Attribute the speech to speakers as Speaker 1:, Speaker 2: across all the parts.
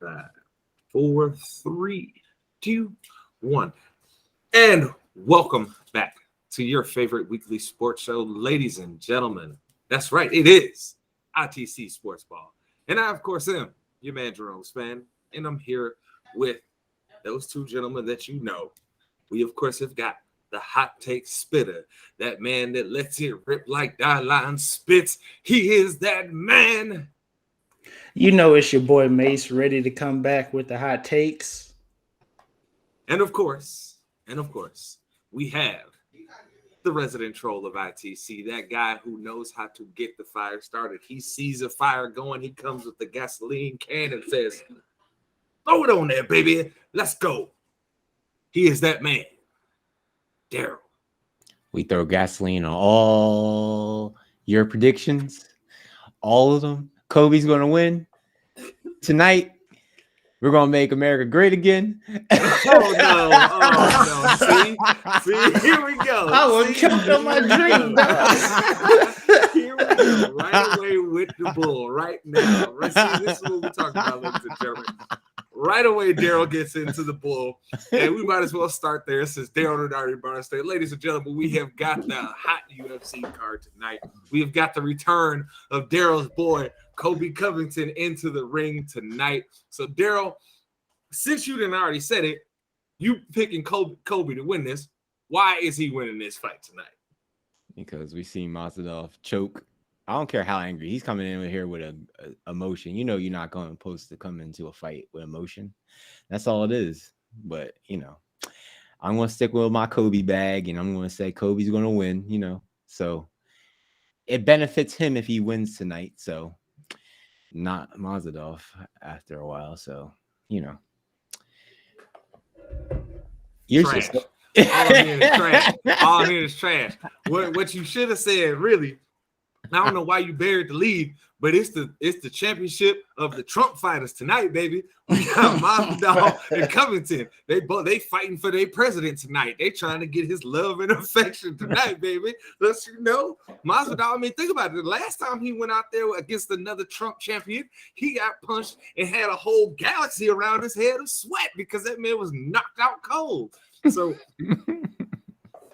Speaker 1: 5, 4, 3, 2, 1. And welcome back to your favorite weekly sports show, ladies and gentlemen. That's right, it is ITC Sportsball. And I, of course, am your man, Jerome Span. And I'm here with those two gentlemen that you know. We, of course, have got the hot take spitter, that man that lets it rip like Dylan spits. He is that man.
Speaker 2: You know it's your boy Mace ready to come back with the hot takes.
Speaker 1: And of course, we have the resident troll of ITC, that guy who knows how to get the fire started. He sees a fire going, he comes with the gasoline can and says, throw it on there, baby. Let's go. He is that man, Daryl.
Speaker 3: We throw gasoline on all your predictions, all of them. Kobe's going to win tonight. We're going to make America great again.
Speaker 1: Oh, no. See, here we go.
Speaker 2: I was counting on my dream.
Speaker 1: Here we go. Right away with the bull right now. See, this is what we're talking about, ladies and gentlemen. Right away, Daryl gets into the bull, and we might as well start there since Daryl had already brought us there. Ladies and gentlemen, we have got the hot UFC card tonight. We have got the return of Daryl's boy, Kobe Covington, into the ring tonight. So, Daryl, since you didn't already said it, you picking Kobe to win this. Why is he winning this fight tonight?
Speaker 3: Because we seen Mazadov choke. I don't care how angry he's coming in here with a emotion. You know, you're not going to come into a fight with emotion. That's all it is. But I'm going to stick with my Kobe bag, and I'm going to say Kobe's going to win. So it benefits him if he wins tonight. So not Mazadov after a while. So you're
Speaker 1: trash.
Speaker 3: just
Speaker 1: All in is trash. All in is trash. What you should have said, really. I don't know why you buried the lead, but it's the championship of the Trump fighters tonight, baby. We got Masvidal and Covington. They fighting for their president tonight. They trying to get his love and affection tonight, baby. Let you know, Masvidal. I mean, think about it. The last time he went out there against another Trump champion, he got punched and had a whole galaxy around his head of sweat because that man was knocked out cold. So.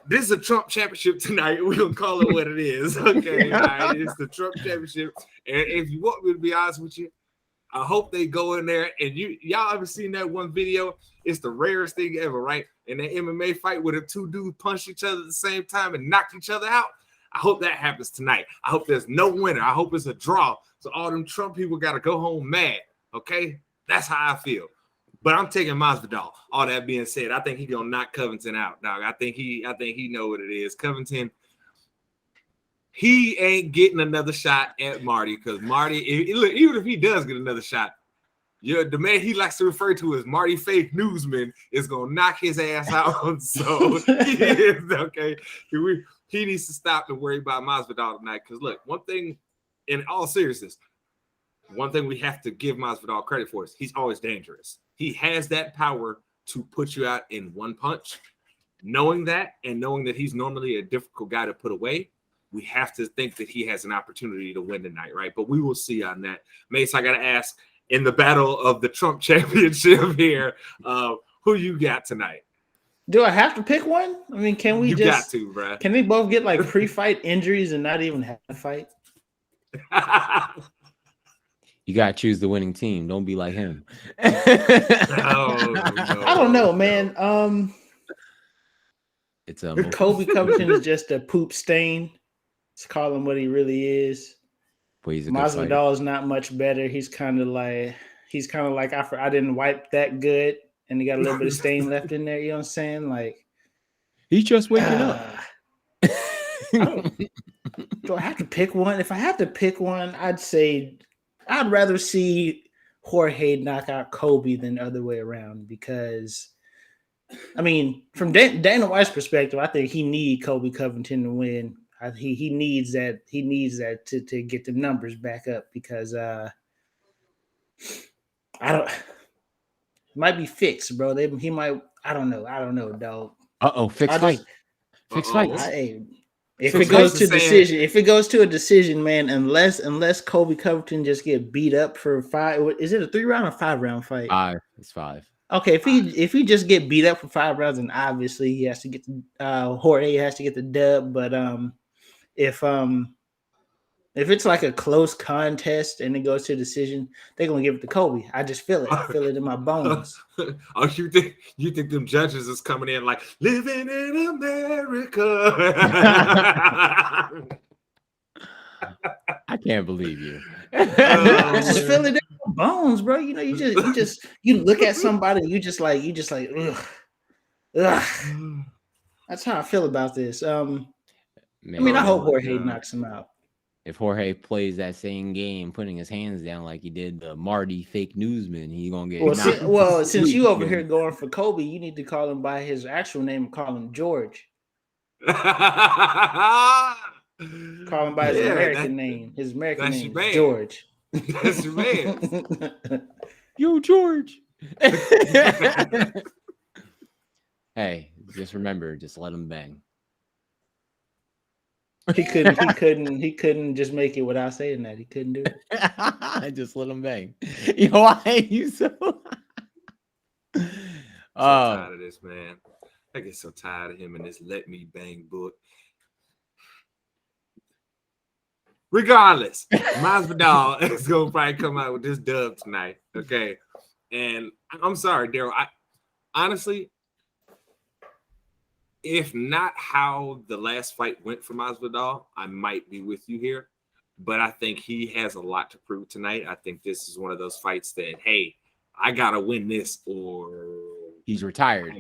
Speaker 1: This is a Trump championship tonight. We're going to call it what it is. Okay, all right? It's the Trump championship. And if you want me to be honest with you, I hope they go in there. And y'all ever seen that one video? It's the rarest thing ever, right? In an MMA fight where the two dudes punch each other at the same time and knock each other out. I hope that happens tonight. I hope there's no winner. I hope it's a draw. So all them Trump people got to go home mad, okay? That's how I feel. But I'm taking Masvidal. All that being said, I think he's gonna knock Covington out, dog. I think he know what it is. Covington, he ain't getting another shot at Marty because Marty, even if he does get another shot, the man he likes to refer to as Marty Fake Newsman is gonna knock his ass out. So okay. He needs to stop and worry about Masvidal tonight. Because look, one thing, in all seriousness, one thing we have to give Masvidal credit for is he's always dangerous. He has that power to put you out in one punch. Knowing that and knowing that he's normally a difficult guy to put away, we have to think that he has an opportunity to win tonight, right? But we will see on that. Mace, I got to ask, in the battle of the Trump championship here, who you got tonight?
Speaker 2: Do I have to pick one? I mean, can we
Speaker 1: got to, bro.
Speaker 2: Can we both get like pre-fight injuries and not even have to fight?
Speaker 3: You got to choose the winning team. Don't be like him.
Speaker 1: No.
Speaker 2: I don't know, man.
Speaker 3: It's
Speaker 2: Kobe Covington is just a poop stain. Let's call him what he really is. Masvidal is not much better. He's kind of like I didn't wipe that good, and he got a little bit of stain left in there. You know what I'm saying? Like
Speaker 3: he's just waking up.
Speaker 2: Do I have to pick one? If I have to pick one, I'd say I'd rather see Jorge knock out Kobe than the other way around because, I mean, from Dana White's perspective, I think he needs Kobe Covington to win. He needs that. He needs that to get the numbers back up because I don't. It might be fixed, bro. He might. I don't know, dog.
Speaker 3: Fixed fight. Fixed fight.
Speaker 2: If
Speaker 1: So
Speaker 2: it goes to
Speaker 1: Tracy's saying-
Speaker 2: decision, man, unless Kobe Covington just get beat up for 5, is it a 3-round or 5-round fight?
Speaker 3: 5. It's 5.
Speaker 2: Okay, if he just get beat up for 5 rounds, then obviously he has to get Jorge has to get the dub. But if it's like a close contest and it goes to decision, they're gonna give it to Kobe. I just feel it. I feel it in my bones.
Speaker 1: Oh, you think them judges is coming in like living in America?
Speaker 3: I can't believe you.
Speaker 2: I just feel it in my bones, bro. You know, you look at somebody, you just like, ugh. That's how I feel about this.
Speaker 3: Man,
Speaker 2: I mean, I hope
Speaker 1: my
Speaker 2: Jorge
Speaker 1: God.
Speaker 2: knocks him out.
Speaker 3: If Jorge plays that same game, putting his hands down like he did the Marty fake newsman, he's gonna get knocked.
Speaker 2: Since you over here going for Kobe, you need to call him by his actual name and call him George. Call him by his American name. His American name is George.
Speaker 1: That's your man.
Speaker 3: Yo, George. Hey, just remember, just let him bang.
Speaker 2: He couldn't just make it without saying that. He couldn't do it.
Speaker 3: Just let him bang. Yo, I hate you so.
Speaker 1: Tired of this, man. I get so tired of him and this "Let Me Bang" book. Regardless, Masvidal is gonna probably come out with this dub tonight. Okay, and I'm sorry, Daryl. I honestly, if not how the last fight went for Masvidal, I might be with you here. But I think he has a lot to prove tonight. I think this is one of those fights that, hey, I gotta win this, or
Speaker 3: he's retired.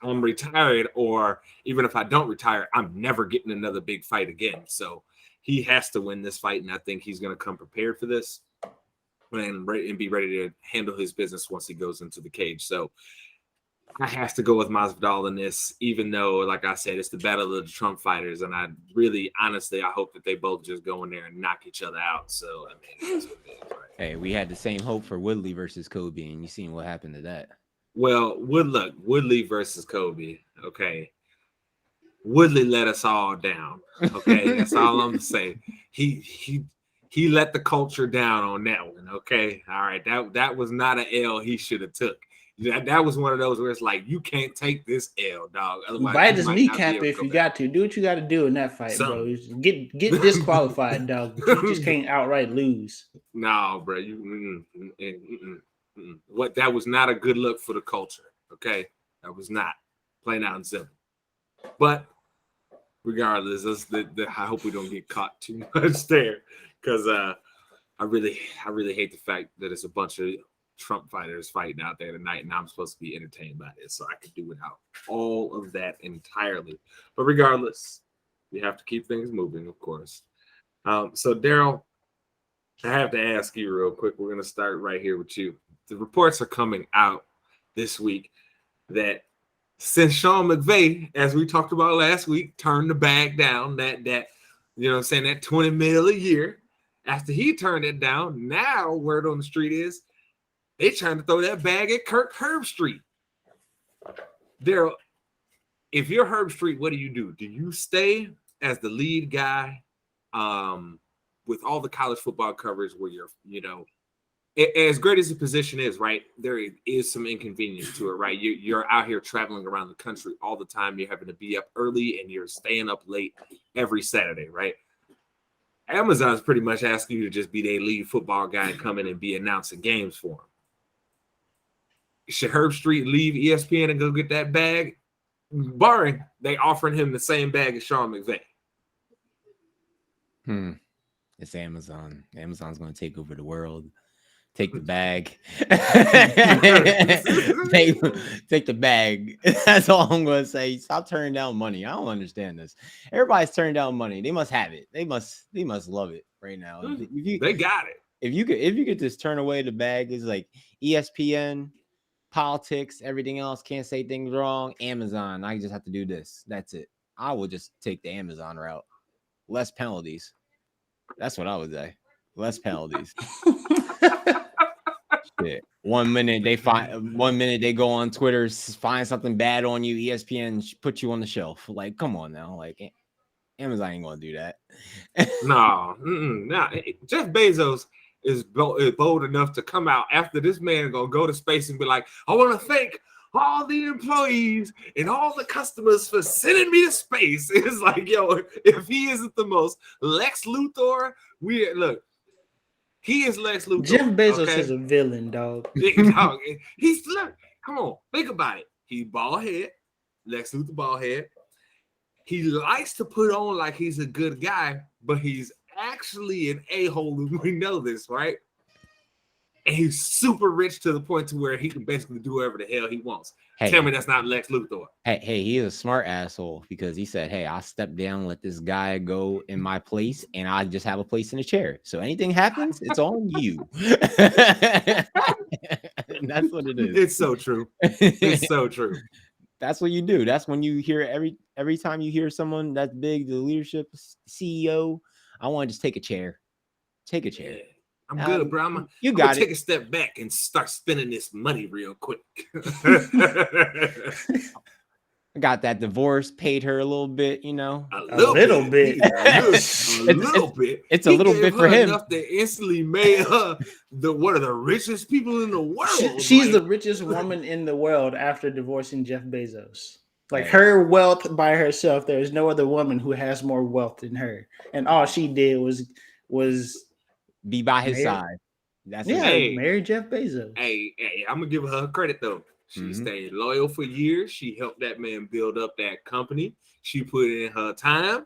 Speaker 1: I'm retired, or even if I don't retire, I'm never getting another big fight again. So he has to win this fight, and I think he's going to come prepared for this and be ready to handle his business once he goes into the cage. So I have to go with Masvidal in this, even though, like I said, it's the battle of the Trump fighters, and I really, honestly, I hope that they both just go in there and knock each other out. So, I mean, that's what it is, right?
Speaker 3: Hey, we had the same hope for Woodley versus Kobe, and you seen what happened to that.
Speaker 1: Well, Woodley versus Kobe. Okay. Woodley let us all down. Okay. That's all I'm gonna say. He let the culture down on that one. Okay. All right. That was not an L he should have took. That was one of those where it's like, you can't take this L, dog.
Speaker 2: Otherwise, bite his kneecap if you got to. Do what you got to do in that fight, bro. Get disqualified, dog. You just can't outright lose.
Speaker 1: No, bro. What, that was not a good look for the culture. Okay, that was not, plain out and simple. But regardless, I hope we don't get caught too much there, because I really hate the fact that it's a bunch of Trump fighters fighting out there tonight, and I'm supposed to be entertained by this, so I could do without all of that entirely. But regardless, we have to keep things moving, of course. So Daryl, I have to ask you real quick. We're going to start right here with you. The reports are coming out this week that since Sean McVay, as we talked about last week, turned the bag down, that you know what I'm saying, that $20 million a year, after he turned it down, now word on the street is they trying to throw that bag at Kirk Herbstreit. Daryl, if you're Herbstreit, what do? Do you stay as the lead guy with all the college football coverage where you're, you know, as great as the position is, right, there is some inconvenience to it, right? You're out here traveling around the country all the time. You're having to be up early and you're staying up late every Saturday, right? Amazon's pretty much asking you to just be their lead football guy and come in and be announcing games for them. Should Herbstreit leave ESPN and go get that bag? Barring they offering him the same bag as Sean McVay.
Speaker 3: It's Amazon. Amazon's going to take over the world. Take the bag. take the bag. That's all I'm going to say. Stop turning down money. I don't understand this. Everybody's turning down money. They must have it. They must love it right now.
Speaker 1: They got it.
Speaker 3: If you could just turn away the bag, it's like ESPN, politics, everything else, can't say things wrong. Amazon, I just have to do this. That's it. I will just take the Amazon route. Less penalties. That's what I would say. Less penalties. Shit. 1 minute they go on Twitter, find something bad on you. ESPN put you on the shelf. Like, come on now. Like, Amazon ain't gonna do that.
Speaker 1: No, nah. Jeff Bezos is bold enough to come out after this man gonna go to space and be like, I want to thank all the employees and all the customers for sending me to space. It's like, yo, if he isn't the most Lex Luthor, look, he is Lex Luthor.
Speaker 2: Jeff Bezos is a villain, dog.
Speaker 1: Dog, he's look, come on, think about it. He bald head, Lex Luthor bald head. He likes to put on like he's a good guy, but he's actually an a-hole. We know this, right? And he's super rich to the point to where he can basically do whatever the hell he wants.
Speaker 3: Hey,
Speaker 1: tell me that's not Lex Luthor.
Speaker 3: Hey, he is a smart asshole because he said, hey, I'll step down, let this guy go in my place, and I just have a place in a chair. So anything happens, it's on you. That's what it is.
Speaker 1: It's so true. It's so true.
Speaker 3: That's what you do. That's when you hear every time you hear someone that's big, the leadership CEO, I want to just take a chair. Take a chair.
Speaker 1: Yeah. I'm good, bro. I'm gonna take a step back and start spending this money real quick.
Speaker 3: I got that divorce, paid her a little bit, you know.
Speaker 1: A little bit.
Speaker 3: It's a little bit for him.
Speaker 1: Enough that instantly made her one of the richest people in the world.
Speaker 2: She's the richest woman in the world after divorcing Jeff Bezos. Like her wealth by herself, there's no other woman who has more wealth than her. And all she did was
Speaker 3: be by his side. That's
Speaker 2: marry Jeff Bezos.
Speaker 1: Hey, I'm gonna give her credit though. She stayed loyal for years. She helped that man build up that company. She put in her time.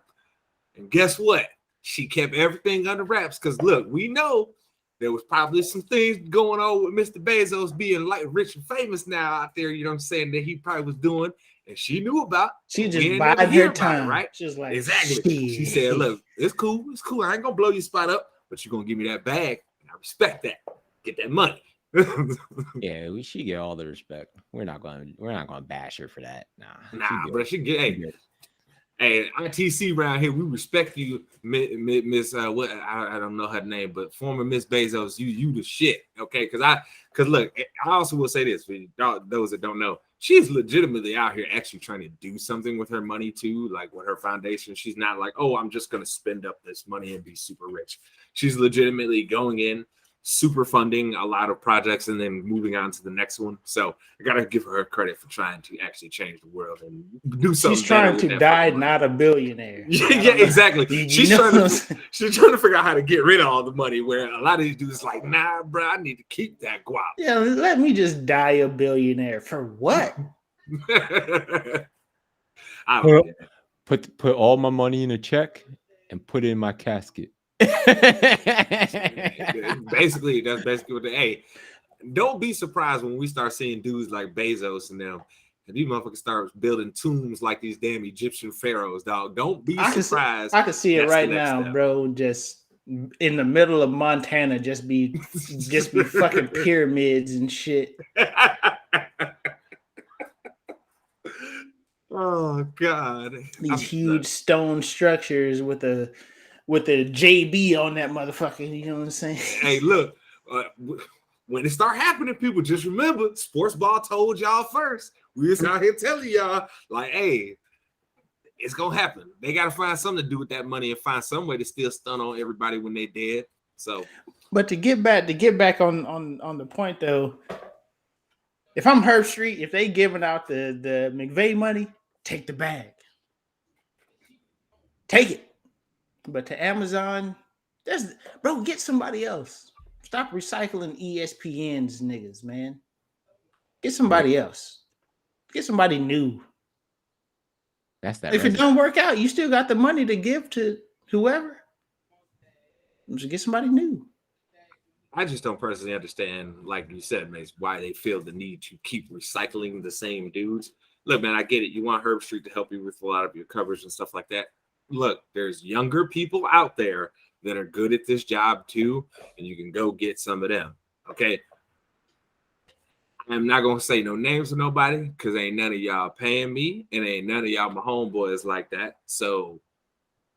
Speaker 1: And guess what? She kept everything under wraps. Because look, we know there was probably some things going on with Mr. Bezos being like rich and famous now out there, you know what I'm saying, that he probably was doing. And she knew about.
Speaker 2: She just bided her time,
Speaker 1: right?
Speaker 2: She's like,
Speaker 1: exactly. She said, look, it's cool. It's cool. I ain't gonna blow your spot up, but you're gonna give me that bag. And I respect that. Get that money.
Speaker 3: Yeah, she get all the respect. We're not gonna bash her for that.
Speaker 1: Nah, but she get hey, ITC around here, we respect you, Miss what I don't know her name, but former Miss Bezos, you the shit. Okay, because look, I also will say this for those that don't know, she's legitimately out here actually trying to do something with her money too, like with her foundation. She's not like, oh, I'm just gonna spend up this money and be super rich. She's legitimately going in, super funding a lot of projects and then moving on to the next one. So I gotta give her credit for trying to actually change the world and do something.
Speaker 2: She's trying to die, not a billionaire.
Speaker 1: Yeah, exactly. She's trying to figure out how to get rid of all the money. Where a lot of these dudes like, nah, bro, I need to keep that guap.
Speaker 2: Yeah, let me just die a billionaire for what?
Speaker 1: I don't
Speaker 3: put all my money in a check and put it in my casket.
Speaker 1: Basically, that's basically what hey, don't be surprised when we start seeing dudes like Bezos and them, and these motherfuckers start building tombs like these damn Egyptian pharaohs, dog. Don't be surprised.
Speaker 2: I can see it right now, bro. Just in the middle of Montana, just be fucking pyramids and shit.
Speaker 1: Oh God,
Speaker 2: these huge stone structures with a JB on that motherfucker, you know what I'm saying?
Speaker 1: Hey, look, when it start happening, people just remember, Sportsball told y'all first. We was out here telling y'all, like, hey, it's gonna happen. They gotta find something to do with that money and find some way to still stun on everybody when they dead. So,
Speaker 2: but to get back on the point though, if I'm Herb Street, if they giving out the McVay money, take the bag, take it. But to Amazon, get somebody else. Stop recycling ESPN's niggas, man. Get somebody else. Get somebody new.
Speaker 3: That's that.
Speaker 2: If it don't work out, you still got the money to give to whoever. Just get somebody new.
Speaker 1: I just don't personally understand, like you said, Mace, why they feel the need to keep recycling the same dudes. Look, man, I get it. You want Herb Street to help you with a lot of your coverage and stuff like that. Look, there's younger people out there that are good at this job too, and you can go get some of them. Okay. I'm not gonna say no names of nobody because ain't none of y'all paying me, and ain't none of y'all my homeboys like that. So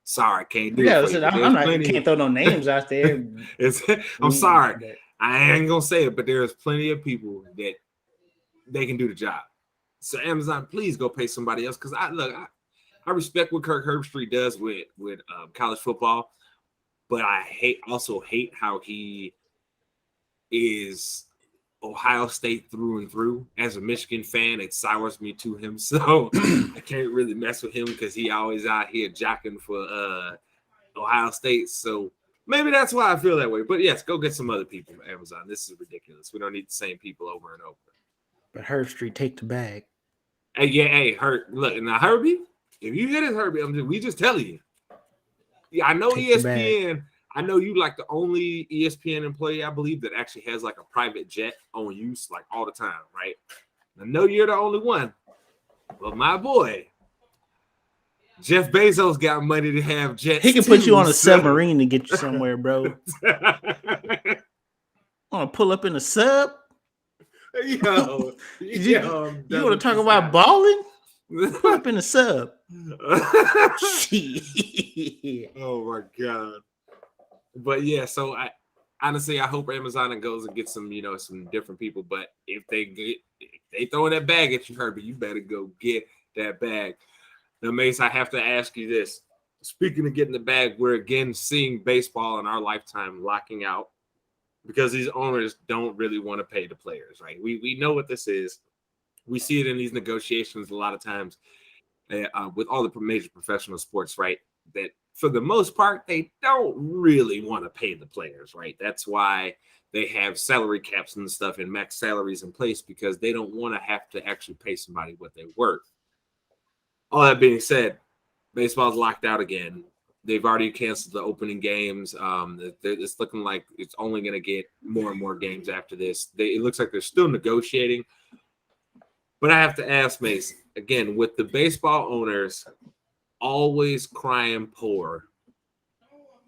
Speaker 1: sorry, can't do it.
Speaker 2: Yeah, can't throw no names out there.
Speaker 1: I'm sorry. I ain't gonna say it, but there's plenty of people that they can do the job. So Amazon, please go pay somebody else because I'm I respect what Kirk Herbstreit does with college football, but I also hate how he is Ohio State through and through. As a Michigan fan, it sours me to him, so I can't really mess with him because he always out here jocking for Ohio State. So maybe that's why I feel that way. But yes, go get some other people from Amazon. This is ridiculous. We don't need the same people over and over.
Speaker 2: But Herbstreit, take the bag.
Speaker 1: Hey, yeah, hey, look, now Herbie, if you hit it, Herbie, we just telling you. Yeah, I know
Speaker 2: Take the
Speaker 1: ESPN. I know you like the only ESPN employee, I believe, that actually has like a private jet on use like all the time, right? I know you're the only one, but my boy, Jeff Bezos got money to have jets.
Speaker 2: He can put you on a submarine to get you somewhere, bro. Want to pull up in a sub?
Speaker 1: Yo,
Speaker 2: you want to talk about balling? Pull up in a sub.
Speaker 1: Oh my god. But yeah, so I hope Amazon goes and gets some, some different people. But if they throwing that bag at you, Herbie, you better go get that bag. Now, Mace, I have to ask you this. Speaking of getting the bag, we're again seeing baseball in our lifetime locking out because these owners don't really want to pay the players, right? We know what this is. We see it in these negotiations a lot of times with all the major professional sports, right? That for the most part, they don't really want to pay the players, right? That's why they have salary caps and stuff and max salaries in place because they don't want to have to actually pay somebody what they're worth. All that being said, baseball's locked out again. They've already canceled the opening games. It's looking like it's only going to get more and more games after this. It looks like they're still negotiating. But I have to ask, Mace, again, with the baseball owners always crying poor,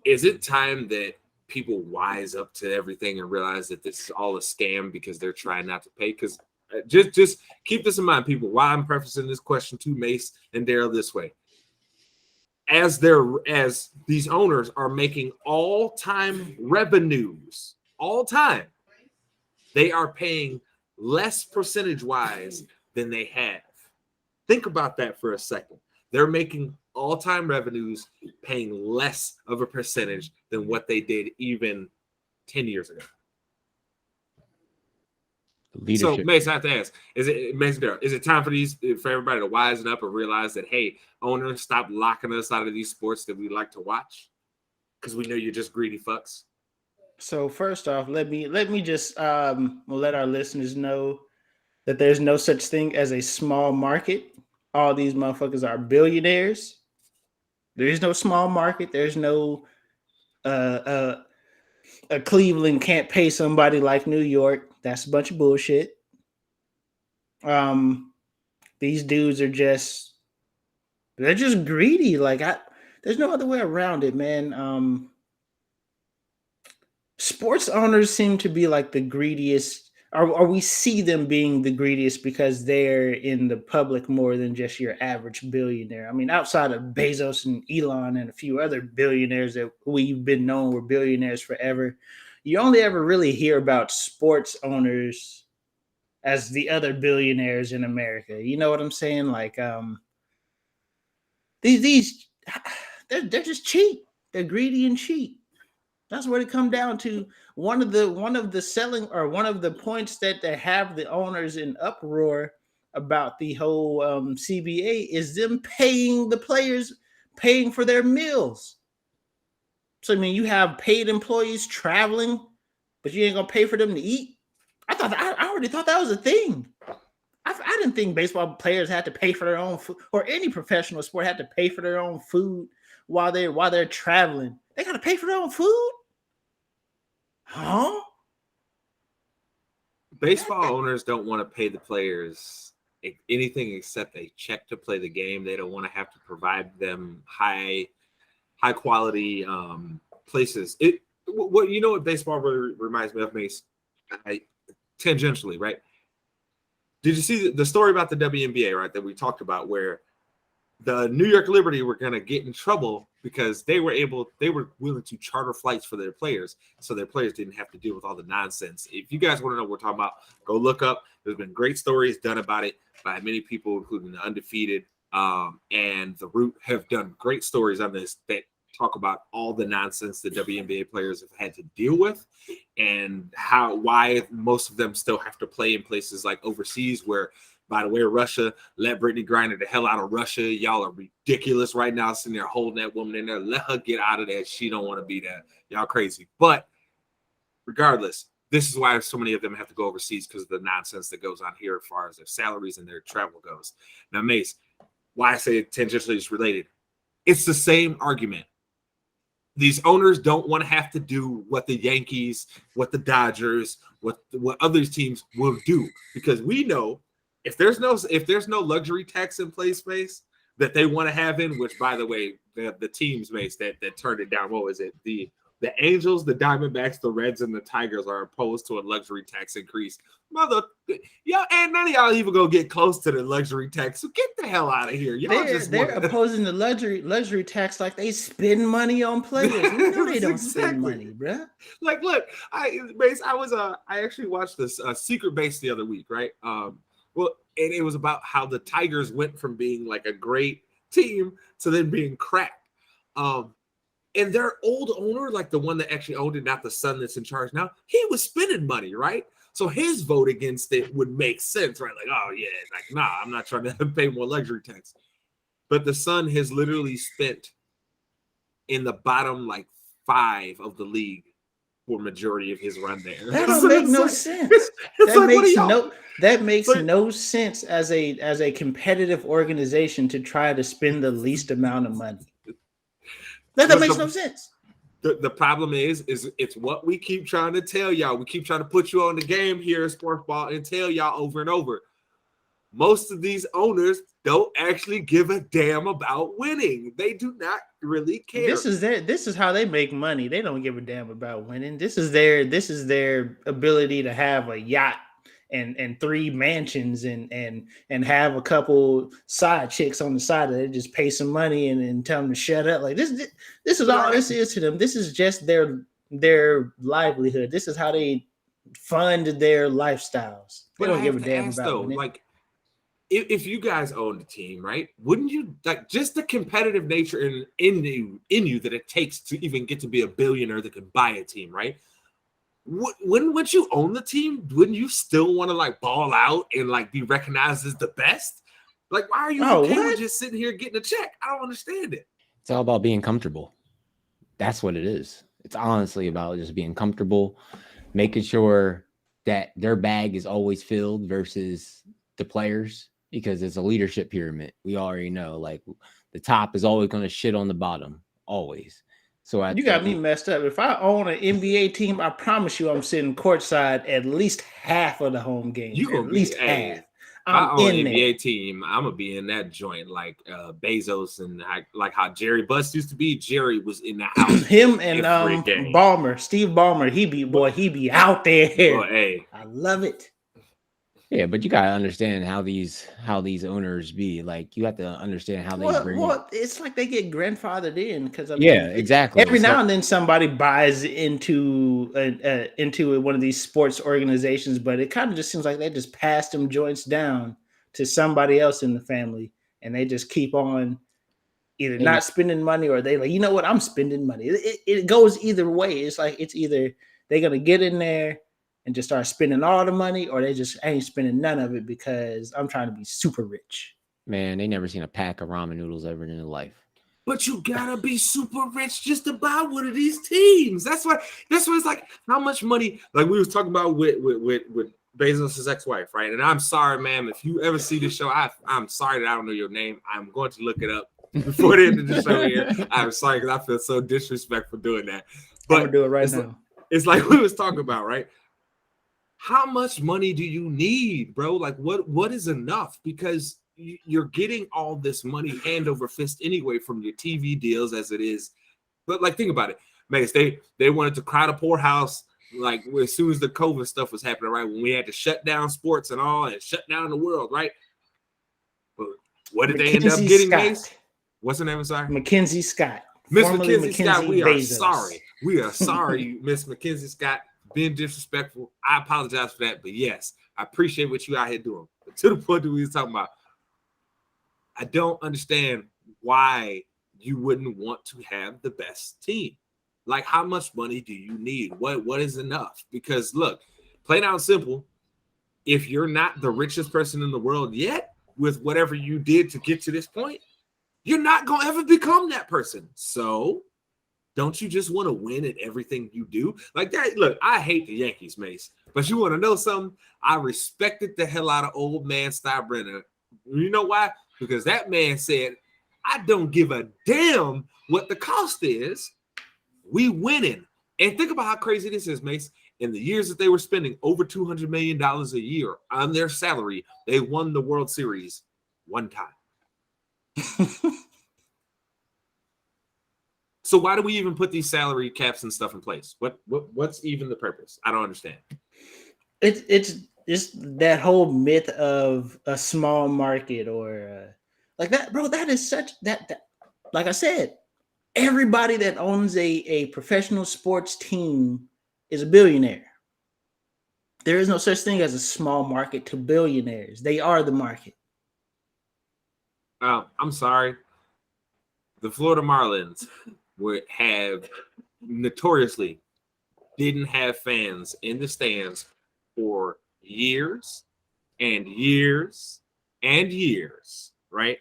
Speaker 1: is it time that people wise up to everything and realize that this is all a scam because they're trying not to pay? Because just keep this in mind, people, why I'm prefacing this question to Mace and Daryl this way. As these owners are making all-time revenues, all time, they are paying less percentage-wise than they have. Think about that for a second. They're making all-time revenues, paying less of a percentage than what they did even 10 years ago.
Speaker 3: Leadership.
Speaker 1: So, Mace, I have to ask: is it time for everybody to wisen up and realize that, hey, owners, stop locking us out of these sports that we like to watch because we know you're just greedy fucks?
Speaker 2: So first off, let me just let our listeners know that there's no such thing as a small market. All these motherfuckers are billionaires. There is no small market. There's no a Cleveland can't pay somebody like New York. That's a bunch of bullshit. These dudes are they're just greedy. There's no other way around it, man. Sports owners seem to be like the greediest, or we see them being the greediest because they're in the public more than just your average billionaire. I mean, outside of Bezos and Elon and a few other billionaires that we've been known were billionaires forever, you only ever really hear about sports owners as the other billionaires in America. You know what I'm saying? Like, they're just cheap. They're greedy and cheap. That's what it comes down to. One of the selling, or one of the points that they have the owners in uproar about the whole CBA is them paying the players, paying for their meals. So I mean, you have paid employees traveling, but you ain't gonna pay for them to eat. I already thought that was a thing. I didn't think baseball players had to pay for their own food, or any professional sport had to pay for their own food while they're traveling. They gotta pay for their own food. Huh?
Speaker 1: Baseball owners don't want to pay the players anything except a check to play the game. They don't want to have to provide them high quality places. What baseball really reminds me of, Mace? Tangentially, right? Did you see the story about the WNBA, right, that we talked about, where the New York Liberty were going to get in trouble because they were willing to charter flights for their players, so their players didn't have to deal with all the nonsense. If you guys want to know what we're talking about, go look up. There's been great stories done about it by many people, including the Undefeated. and The Root have done great stories on this that talk about all the nonsense that WNBA players have had to deal with, and why most of them still have to play in places like overseas where, by the way, Russia let Brittany Griner the hell out of Russia. Y'all are ridiculous right now, sitting there holding that woman in there. Let her get out of there. She don't want to be there. Y'all crazy. But regardless, this is why so many of them have to go overseas, because of the nonsense that goes on here as far as their salaries and their travel goes. Now, Mace, why I say tangentially is related. It's the same argument. These owners don't want to have to do what the Yankees, what the Dodgers, what other teams will do, because we know if there's no luxury tax in place, Mace, that they want to have in, which, by the way, the teams, Mace, that turned it down. What was it? The Angels, the Diamondbacks, the Reds, and the Tigers are opposed to a luxury tax increase. Y'all, and none of y'all even gonna get close to the luxury tax. So get the hell out of here.
Speaker 2: They're opposing the luxury tax like they spend money on players. We know they don't spend money, bruh.
Speaker 1: Like, look, I actually watched this Secret Base the other week, right? And it was about how the Tigers went from being like a great team to then being crap. And their old owner, like the one that actually owned it, not the son that's in charge now, he was spending money, right? So his vote against it would make sense, right? Like, oh yeah, like, nah, I'm not trying to pay more luxury tax. But the son has literally spent in the bottom like 5 of the league for majority of his run there.
Speaker 2: That don't make no sense. That makes no sense as a competitive organization to try to spend the least amount of money. That makes no sense.
Speaker 1: The problem is it's what we keep trying to tell y'all. We keep trying to put you on the game here at Sportsball and tell y'all over and over. Most of these owners don't actually give a damn about winning. They do not really care.
Speaker 2: This is how they make money. They don't give a damn about winning. This is their ability to have a yacht and 3 mansions and have a couple side chicks on the side of it, just pay some money and tell them to shut up. Like this is all this is to them. This is just their livelihood. This is how they fund their lifestyles. They don't give a damn about winning.
Speaker 1: Like, if you guys owned a team, right? Wouldn't you, like, just the competitive nature in you that it takes to even get to be a billionaire that can buy a team, right? Once you own the team, wouldn't you still want to like ball out and like be recognized as the best? Like, why are you okay with just sitting here getting a check? I don't understand it.
Speaker 3: It's all about being comfortable. That's what it is. It's honestly about just being comfortable, making sure that their bag is always filled versus the players, because it's a leadership pyramid. We already know, like, the top is always going to shit on the bottom, always. So
Speaker 2: you got me messed up. If I own an NBA team, I promise you I'm sitting courtside at least half of the home games. At least half.
Speaker 1: I'm in an NBA team. I'm gonna be in that joint like Bezos and like how Jerry Buss used to be. Jerry was in the house.
Speaker 2: Him and Ballmer, Steve Ballmer. He be out there.
Speaker 1: Boy, hey.
Speaker 2: I love it.
Speaker 3: Yeah, but you gotta understand how these owners be. Like, you have to understand how they bring.
Speaker 2: Well, it's like they get grandfathered in because
Speaker 3: exactly.
Speaker 2: Every now and then somebody buys into one of these sports organizations, but it kind of just seems like they just pass them joints down to somebody else in the family, and they just keep on either not spending money or they like, you know what, I'm spending money. It goes either way. It's like it's either they're gonna get in there and just start spending all the money, or they just ain't spending none of it because I'm trying to be super rich.
Speaker 3: Man, they never seen a pack of ramen noodles ever in their life.
Speaker 1: But you gotta be super rich just to buy one of these teams. That's why it's like, how much money, like we was talking about with Bezos' ex-wife, right? And I'm sorry, ma'am, if you ever see this show, I'm sorry that I don't know your name. I'm going to look it up before the end of the show here. I'm sorry because I feel so disrespectful doing that. But
Speaker 2: I'm gonna do it right now.
Speaker 1: It's like we was talking about, right? How much money do you need, bro? Like, what is enough? Because you're getting all this money hand over fist anyway from your TV deals as it is. But like, think about it, Mace. They wanted to crowd a poorhouse like as soon as the COVID stuff was happening, right? When we had to shut down sports and all and shut down the world, right? But what did they end up getting, Mace? What's her name? I'm sorry,
Speaker 2: Mackenzie Scott.
Speaker 1: Miss Mackenzie Scott. We are sorry. We are sorry, Miss Mackenzie Scott. Being disrespectful, I apologize for that. But yes, I appreciate what you out here doing. But to the point that we was talking about, I don't understand why you wouldn't want to have the best team. Like, how much money do you need? What is enough? Because look, plain out simple, if you're not the richest person in the world yet, with whatever you did to get to this point, you're not going to ever become that person. So don't you just want to win at everything you do? Like that. Look, I hate the Yankees, Mace, but you want to know something? I respected the hell out of old man Steinbrenner. You know why? Because that man said, I don't give a damn what the cost is. We winning. And think about how crazy this is, Mace. In the years that they were spending over $200 million a year on their salary, they won the World Series one time. So why do we even put these salary caps and stuff in place? What's even the purpose? I don't understand.
Speaker 2: It's that whole myth of a small market or like that, bro. That is such that like I said, everybody that owns a professional sports team is a billionaire. There is no such thing as a small market to billionaires. They are the market.
Speaker 1: I'm sorry. The Florida Marlins would have notoriously didn't have fans in the stands for years and years and years, right?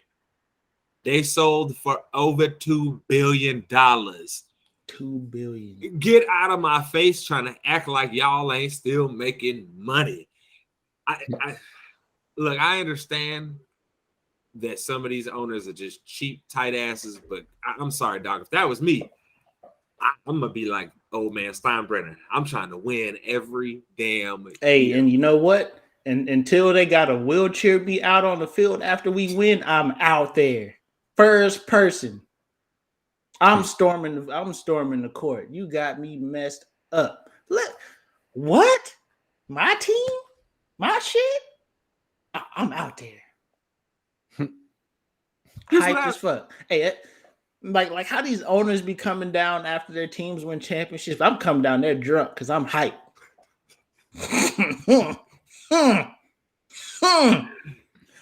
Speaker 1: They sold for over $2 billion. $2
Speaker 2: billion.
Speaker 1: Get out of my face trying to act like y'all ain't still making money. Look, I understand that some of these owners are just cheap, tight asses, but I'm sorry, dog. If that was me, I'm going to be like old man Steinbrenner. I'm trying to win every damn year.
Speaker 2: And you know what? And until they got a wheelchair be out on the field after we win, I'm out there. First person. I'm storming the court. You got me messed up. What? My team? My shit? I'm out there. Hype as fuck. Hey, like how these owners be coming down after their teams win championships. I'm coming down there drunk because I'm hyped.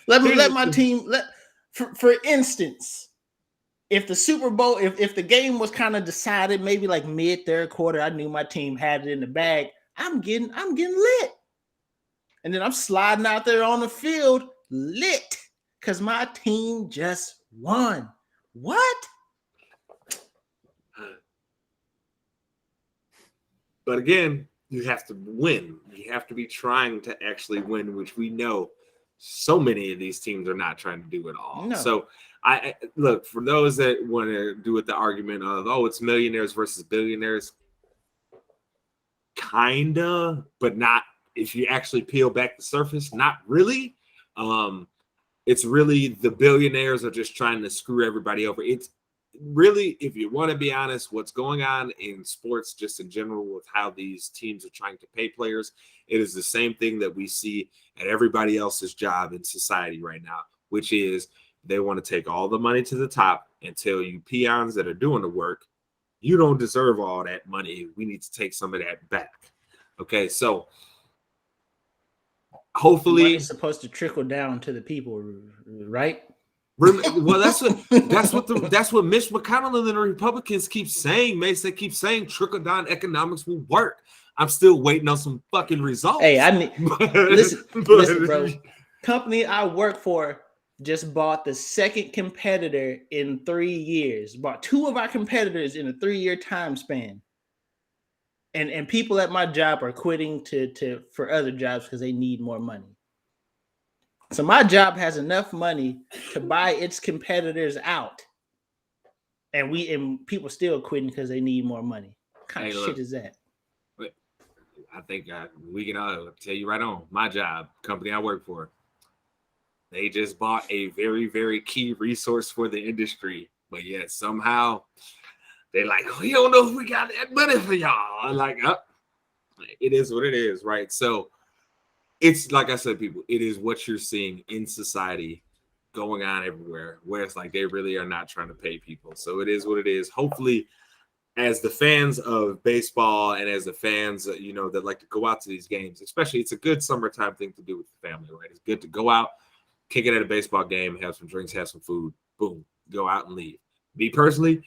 Speaker 2: Let my team for instance, if the Super Bowl, if the game was kind of decided maybe like mid third quarter, I knew my team had it in the bag. I'm getting lit. And then I'm sliding out there on the field lit because my team just won. What?
Speaker 1: But again, you have to win. You have to be trying to actually win, which we know so many of these teams are not trying to do at all.
Speaker 2: No.
Speaker 1: So I look, for those that want to do it the argument of, oh, it's millionaires versus billionaires, kinda, but not. If you actually peel back the surface, not really. It's really the billionaires are just trying to screw everybody over. It's really, if you want to be honest, what's going on in sports just in general with how these teams are trying to pay players, it is the same thing that we see at everybody else's job in society right now, which is they want to take all the money to the top and tell you peons that are doing the work, you don't deserve all that money. We need to take some of that back. Okay, so hopefully
Speaker 2: it's supposed to trickle down to the people, right?
Speaker 1: Well, that's what Mitch McConnell and the Republicans keep saying. Mace, they keep saying trickle down economics will work. I'm still waiting on some fucking results.
Speaker 2: Hey, I need listen, bro. Company I work for just bought the second competitor in 3 years. Bought two of our competitors in a 3-year time span. And people at my job are quitting for other jobs because they need more money. So my job has enough money to buy its competitors out, and people still quitting because they need more money. What kind of shit is that?
Speaker 1: I think we can tell you right on. My job, company I work for, they just bought a very, very key resource for the industry, but yet somehow they're like, we don't know if we got that money for y'all. I'm like, it is what it is, right? So it's like I said, people, it is what you're seeing in society going on everywhere, where it's like they really are not trying to pay people. So it is what it is. Hopefully, as the fans of baseball and as the fans, that like to go out to these games, especially, it's a good summertime thing to do with the family, right? It's good to go out, kick it at a baseball game, have some drinks, have some food, boom, go out and leave. Me personally,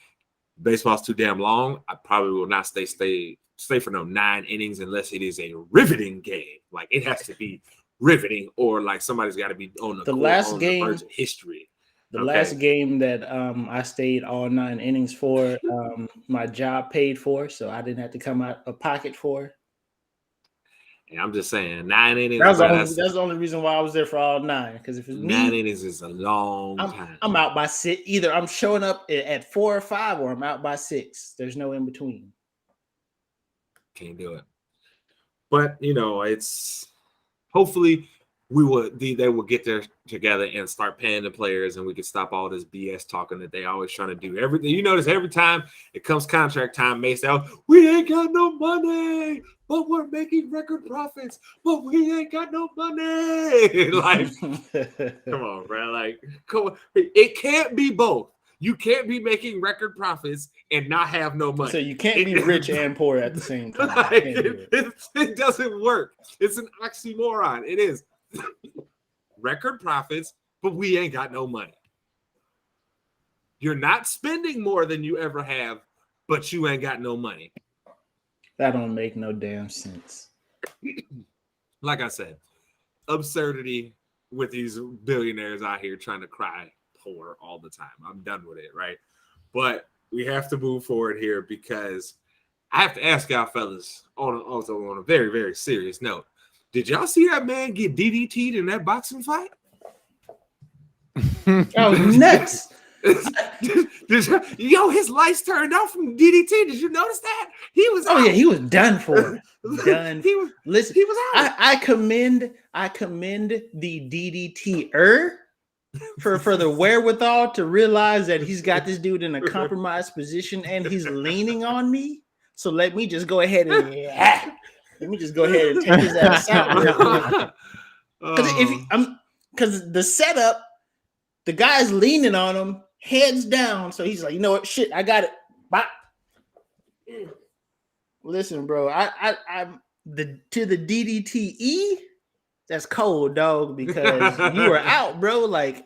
Speaker 1: baseball's too damn long. I probably will not stay for no 9 innings unless it is a riveting game. Like it has to be riveting, or like somebody's got to be on the
Speaker 2: last game,
Speaker 1: the verge of history.
Speaker 2: The last game that I stayed all 9 innings for, my job paid for, so I didn't have to come out of pocket for.
Speaker 1: And I'm just saying, 9 innings.
Speaker 2: That's the only reason why I was there for all 9. Because if it's
Speaker 1: 9 innings is a long time.
Speaker 2: I'm out by 6. Either I'm showing up at 4 or 5, or I'm out by 6. There's no in between.
Speaker 1: Can't do it. But it's hopefully they will get there together and start paying the players, and we can stop all this BS talking that they always trying to do. Everything you notice every time it comes contract time, May say, "We ain't got no money, but we're making record profits, but we ain't got no money." Like, come on, bro. Like, come on. It can't be both. You can't be making record profits and not have no money.
Speaker 2: So you can't be rich and poor at the same time.
Speaker 1: Like, it doesn't work. It's an oxymoron. It is. Record profits, but we ain't got no money. You're not spending more than you ever have, but you ain't got no money.
Speaker 2: That don't make no damn sense.
Speaker 1: Like I said, absurdity with these billionaires out here trying to cry poor all the time. I'm done with it, right? But we have to move forward here because I have to ask y'all fellas on a very, very serious note. Did y'all see that man get DDT'd in that boxing fight?
Speaker 2: Oh, nuts.
Speaker 1: His lights turned off from DDT. Did you notice that? He was out.
Speaker 2: Yeah, he was done for. Done.
Speaker 1: He was out.
Speaker 2: I commend the DDT-er for the wherewithal to realize that he's got this dude in a compromised position and he's leaning on me. So let me just go ahead and take his ass out. Because the setup, the guy's leaning on him, heads down. So he's like, you know what? Shit, I got it. Bye. Listen, bro, I'm to the DDTE. That's cold, dog, because you were out, bro. Like,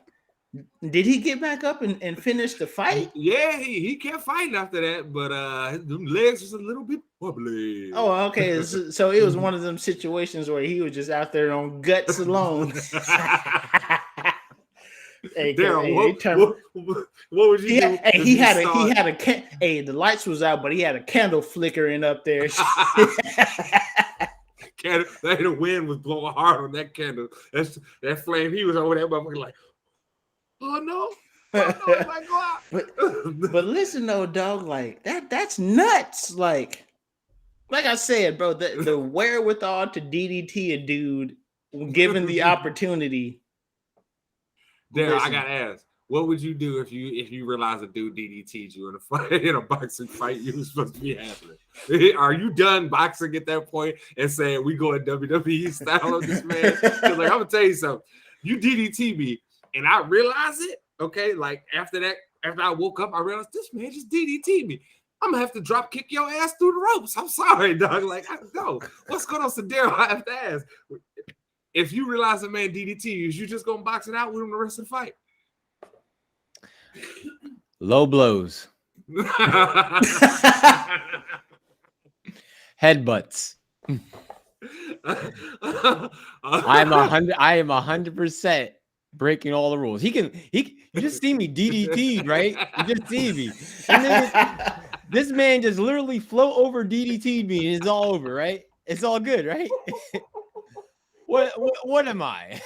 Speaker 2: did he get back up and finish the fight?
Speaker 1: Yeah, he kept fighting after that, but his legs was a little bit wobbly.
Speaker 2: Oh, okay. So it was one of them situations where he was just out there on guts alone. Hey,
Speaker 1: Daryl, what would you do?
Speaker 2: The lights was out, but he had a candle flickering up there.
Speaker 1: The wind was blowing hard on that candle. That flame. He was over there, motherfucker, like, oh no,
Speaker 2: but listen though, dog, like that's nuts. Like I said, bro, the wherewithal to DDT a dude given the opportunity.
Speaker 1: Daryl, I gotta ask, what would you do if you realize a dude DDT'd you in a fight, in a boxing fight you were supposed to be having? Are you done boxing at that point and saying we go at WWE style of this man? Because like, I'm gonna tell you something. You DDT me and I realize it. Okay, like after I woke up, I realized this man just DDT'd me. I'm gonna have to drop kick your ass through the ropes. I'm sorry, dog. Like, I know what's going on, Sadero. I have to ask. If you realize a man DDT you, is you just gonna box it out with him the rest of the fight?
Speaker 3: Low blows. Headbutts. I am 100% breaking all the rules. You just see me DDT'd, right? You just see me. This man just literally float over DDT'd me and it's all over, right? It's all good, right? What am I?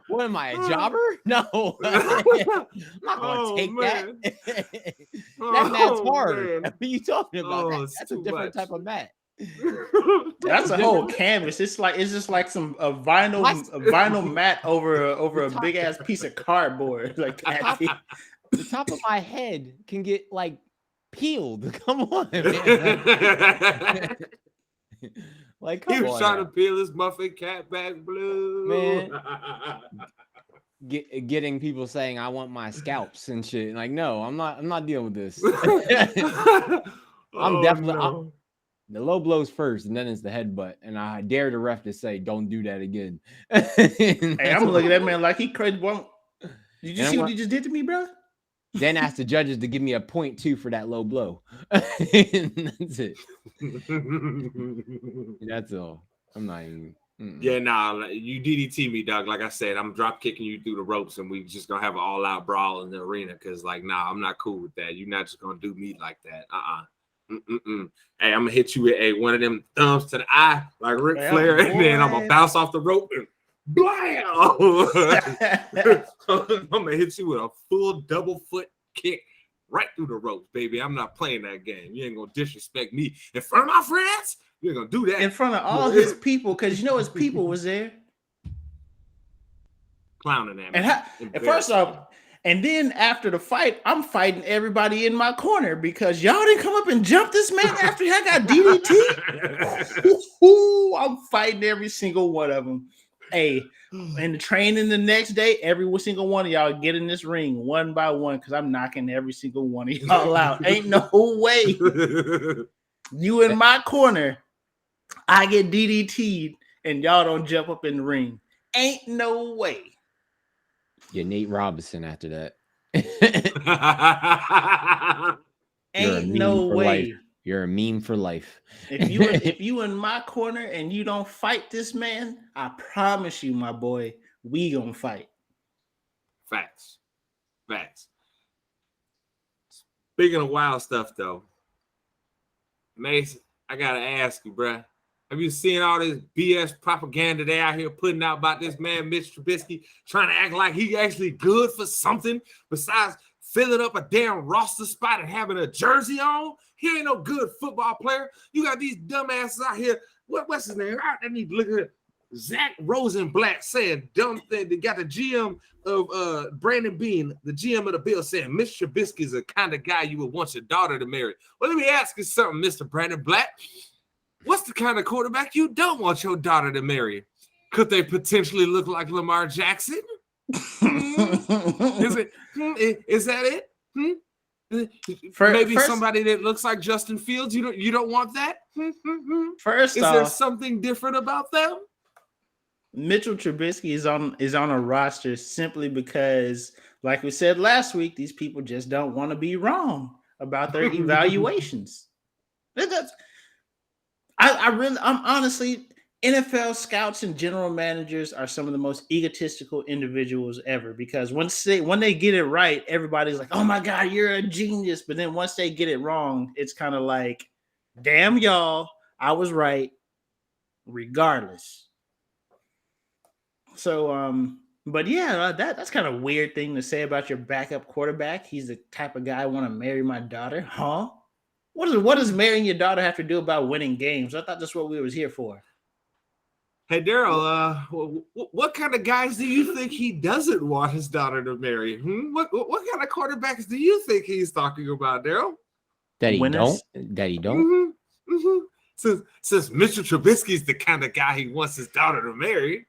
Speaker 3: What am I, a jobber? No. I'm not going to take
Speaker 1: man.
Speaker 3: that. That mat's harder.
Speaker 1: Man.
Speaker 3: What are you talking about? That's a different
Speaker 1: much.
Speaker 3: type of mat.
Speaker 2: That's a whole canvas. It's just like a vinyl mat over a big ass piece of cardboard. Like that.
Speaker 3: The top of my head can get like peeled. Come on, man. Like,
Speaker 1: he was trying to peel his muffin cap back blue.
Speaker 3: Man. Getting people saying I want my scalps and shit. Like, no, I'm not dealing with this. I'm definitely The low blows first, and then it's the headbutt. And I dare the ref to say, "Don't do that again."
Speaker 2: Hey, I'm looking at that man like he crazy. Did you see what he just did to me, bro?
Speaker 3: Then ask the judges to give me a 0.2 for that low blow. That's it. That's all. I'm not even.
Speaker 1: Yeah, nah, you DDT me, dog. Like I said, I'm drop kicking you through the ropes, and we just gonna have an all out brawl in the arena. Cause like, nah, I'm not cool with that. You're not just gonna do me like that. Hey, I'm gonna hit you with one of them thumbs to the eye, like Ric Flair, and then I'm gonna bounce off the rope and blam. I'm gonna hit you with a full double foot kick right through the ropes, baby. I'm not playing that game. You ain't gonna disrespect me in front of my friends. You ain't gonna do that
Speaker 2: in front of all his people, because you know his people was there
Speaker 1: clowning at me.
Speaker 2: And first off, and then after the fight, I'm fighting everybody in my corner because y'all didn't come up and jump this man after I got DDT. I'm fighting every single one of them. Hey, in the training the next day, every single one of y'all get in this ring one by one because I'm knocking every single one of y'all out. Ain't no way. You in my corner, I get DDT'd, and y'all don't jump up in the ring. Ain't no way.
Speaker 3: You're Nate Robinson after that.
Speaker 2: Ain't no way.
Speaker 3: Life. You're a meme for life.
Speaker 2: If you in my corner and you don't fight this man, I promise you, my boy, we gonna fight.
Speaker 1: Facts. Speaking of wild stuff, though, Mace, I gotta ask you, bruh. Have you seen all this BS propaganda they out here putting out about this man, Mitch Trubisky, trying to act like he actually good for something besides filling up a damn roster spot and having a jersey on? He ain't no good football player. You got these dumbasses out here. What's his name? I need to look at it. Zach Rosenblatt saying dumb thing. They got the GM of Brandon Bean, the GM of the Bills, saying Mitch Trubisky is the kind of guy you would want your daughter to marry. Well, let me ask you something, Mr. Brandon Blatt. What's the kind of quarterback you don't want your daughter to marry? Could they potentially look like Lamar Jackson? Is that it? Maybe somebody that looks like Justin Fields. You don't want that?
Speaker 2: First
Speaker 1: is
Speaker 2: off,
Speaker 1: there something different about them?
Speaker 2: Mitchell Trubisky is on a roster simply because, like we said last week, these people just don't want to be wrong about their evaluations. I'm honestly, NFL scouts and general managers are some of the most egotistical individuals ever, because when they get it right, everybody's like, oh my God, you're a genius. But then once they get it wrong, it's kind of like, damn, y'all, I was right regardless. So, but yeah, that's kind of a weird thing to say about your backup quarterback. He's the type of guy I want to marry my daughter. Huh? What does marrying your daughter have to do about winning games? I thought that's what we was here for.
Speaker 1: Hey, Daryl, what kind of guys do you think he doesn't want his daughter to marry? What kind of quarterbacks do you think he's talking about, Daryl?
Speaker 3: That he don't?
Speaker 1: Mm-hmm. Since Mr. Trubisky's the kind of guy he wants his daughter to marry.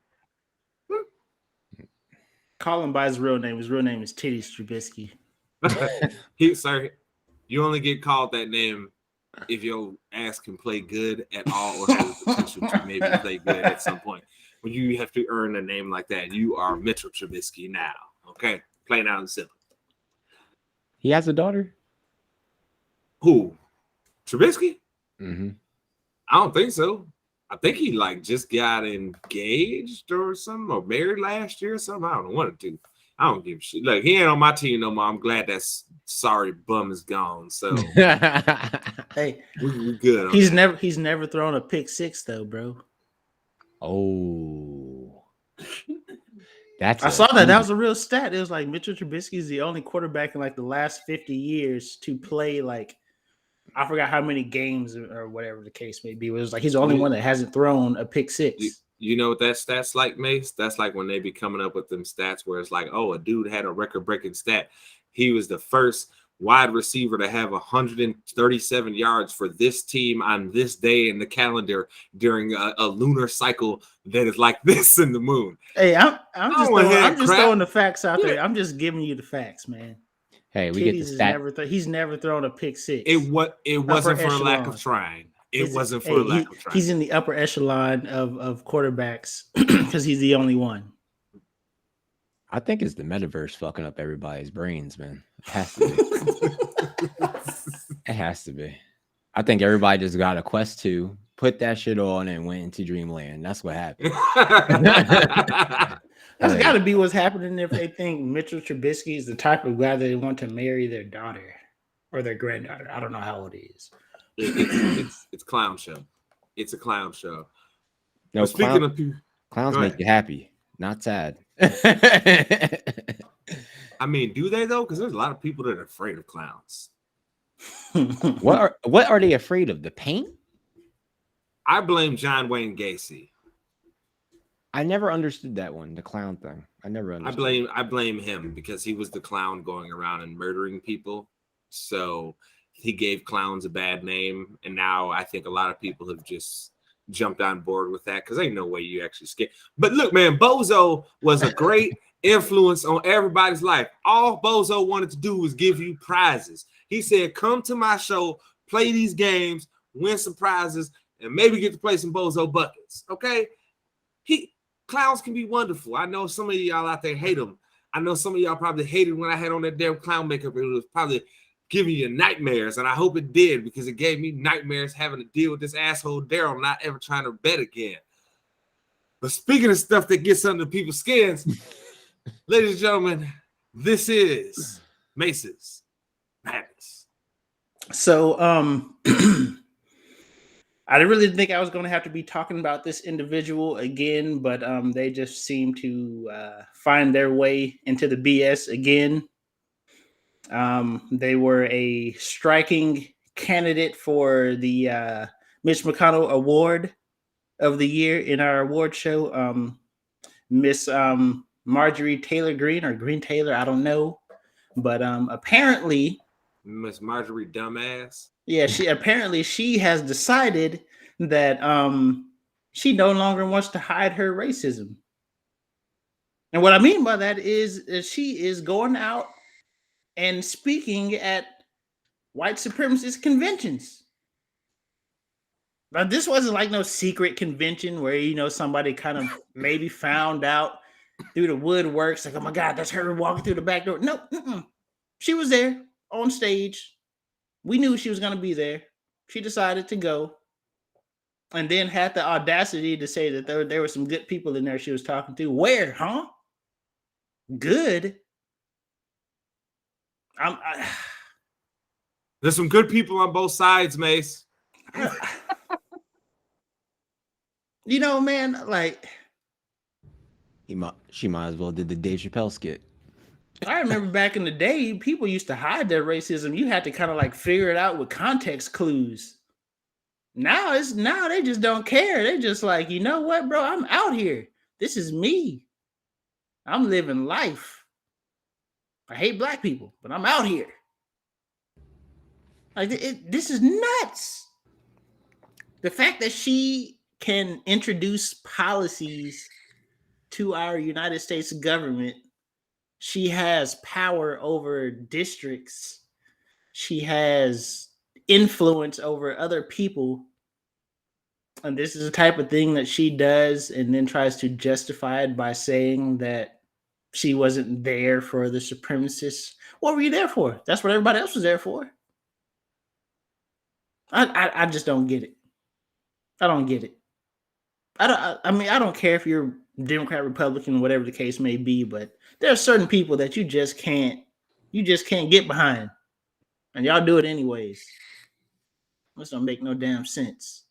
Speaker 2: Call him by his real name. His real name is Titties Trubisky.
Speaker 1: Sorry, you only get called that name if your ass can play good at all or have the potential to maybe play good at some point. When you have to earn a name like that, you are Mitchell Trubisky now. Okay, plain out and simple.
Speaker 3: He has a daughter?
Speaker 1: Who? Trubisky?
Speaker 3: Mm-hmm.
Speaker 1: I don't think so. I think he just got engaged or something, or married last year or something. I don't know, one or two. I don't give a shit. Look, he ain't on my team no more. I'm glad that sorry bum is gone. So
Speaker 2: hey,
Speaker 1: we good.
Speaker 2: He's never thrown a pick six though, bro.
Speaker 3: Oh,
Speaker 2: I saw that. That was a real stat. It was like Mitchell Trubisky is the only quarterback in like the last 50 years to play like, I forgot how many games or whatever the case may be. It was like he's the only one that hasn't thrown a pick six.
Speaker 1: You know what that stat's like, Mace? That's like when they be coming up with them stats where it's like, oh, a dude had a record-breaking stat. He was the first wide receiver to have 137 yards for this team on this day in the calendar during a lunar cycle that is like this in the moon.
Speaker 2: Hey, I'm just throwing the facts out there. I'm just giving you the facts, man.
Speaker 3: Hey, we get the stat.
Speaker 2: He's never thrown a pick six.
Speaker 1: It wasn't for a lack of trying. It wasn't for lack of trying.
Speaker 2: He's in the upper echelon of quarterbacks because he's the only one.
Speaker 3: I think it's the metaverse fucking up everybody's brains, man. It has to be. It has to be. I think everybody just got a Quest 2, put that shit on, and went into Dreamland. That's what happened.
Speaker 2: That's got to be what's happening if they think Mitchell Trubisky is the type of guy they want to marry their daughter or their granddaughter. I don't know how old he is.
Speaker 1: It's clown show. It's a clown show.
Speaker 3: No,
Speaker 1: speaking of people,
Speaker 3: clowns make you happy, not sad.
Speaker 1: I mean, do they though? Because there's a lot of people that are afraid of clowns.
Speaker 3: What are they afraid of? The paint?
Speaker 1: I blame John Wayne Gacy.
Speaker 3: I never understood that one, the clown thing. I never understood.
Speaker 1: I blame him because he was the clown going around and murdering people. So he gave clowns a bad name, and now I think a lot of people have just jumped on board with that because ain't no way you actually scared. But look, man, Bozo was a great influence on everybody's life. All Bozo wanted to do was give you prizes. He said, come to my show, play these games, win some prizes, and maybe get to play some Bozo buckets. Okay? Clowns can be wonderful. I know some of y'all out there hate them. I know some of y'all probably hated when I had on that damn clown makeup. It was probably giving you nightmares, and I hope it did because it gave me nightmares having to deal with this asshole Daryl not ever trying to bet again. But speaking of stuff that gets under people's skins, ladies and gentlemen, this is Mace's Madness.
Speaker 2: So, I really didn't think I was going to have to be talking about this individual again, but they just seem to find their way into the BS again. They were a striking candidate for the Mitch McConnell Award of the Year in our award show. Miss Marjorie Taylor Greene or Green Taylor, I don't know. But apparently...
Speaker 1: Miss Marjorie Dumbass.
Speaker 2: Yeah, she has decided that she no longer wants to hide her racism. And what I mean by that is that she is going out and speaking at white supremacist conventions. Now, this wasn't like no secret convention where, somebody kind of maybe found out through the woodworks, like, oh my God, that's her walking through the back door. No, she was there on stage. We knew she was going to be there. She decided to go and then had the audacity to say that there were some good people in there she was talking to. Where, huh? Good.
Speaker 1: There's some good people on both sides, Mace.
Speaker 2: Man, like...
Speaker 3: She might as well did the Dave Chappelle skit.
Speaker 2: I remember back in the day, people used to hide their racism. You had to kind of like figure it out with context clues. Now they just don't care. They're just like, you know what, bro? I'm out here. This is me. I'm living life. I hate black people, but I'm out here. Like this is nuts. The fact that she can introduce policies to our United States government. She has power over districts. She has influence over other people. And this is the type of thing that she does and then tries to justify it by saying that she wasn't there for the supremacists. What were you there for? That's what everybody else was there for. I just don't get it. I don't get it. I don't care if you're Democrat, Republican, whatever the case may be, but there are certain people that you just can't get behind. And y'all do it anyways. This don't make no damn sense.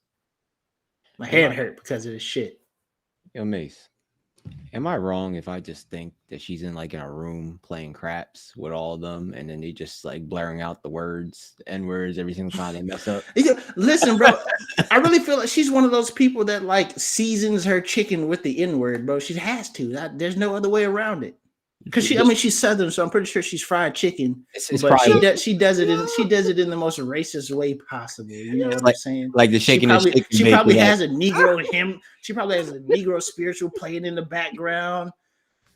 Speaker 2: My head hurt because of this shit.
Speaker 3: Yo, Mace, am I wrong if I just think that she's in a room playing craps with all of them and then they just blaring out the words, the N-words, every single time they mess up?
Speaker 2: Listen, bro, I really feel like she's one of those people that seasons her chicken with the N-word, bro. She has to. There's no other way around it. Because she's Southern, so I'm pretty sure she's fried chicken. But she does it in the most racist way possible. You know what I'm saying?
Speaker 3: Like the shaking.
Speaker 2: She probably has a Negro hymn. She probably has a Negro spiritual playing in the background.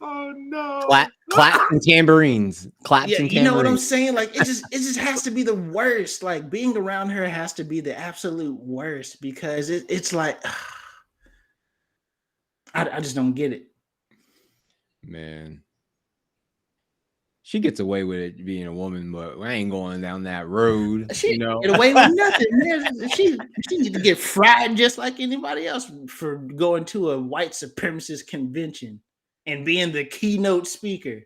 Speaker 1: Oh no!
Speaker 3: Claps and tambourines. Claps
Speaker 2: Yeah,
Speaker 3: and tambourines.
Speaker 2: you know what I'm saying? Like it just has to be the worst. Like being around her has to be the absolute worst because it's like I just don't get it.
Speaker 3: Man. She gets away with it being a woman, but I ain't going down that road.
Speaker 2: She get away with nothing, man. She need to get fried just like anybody else for going to a white supremacist convention and being the keynote speaker.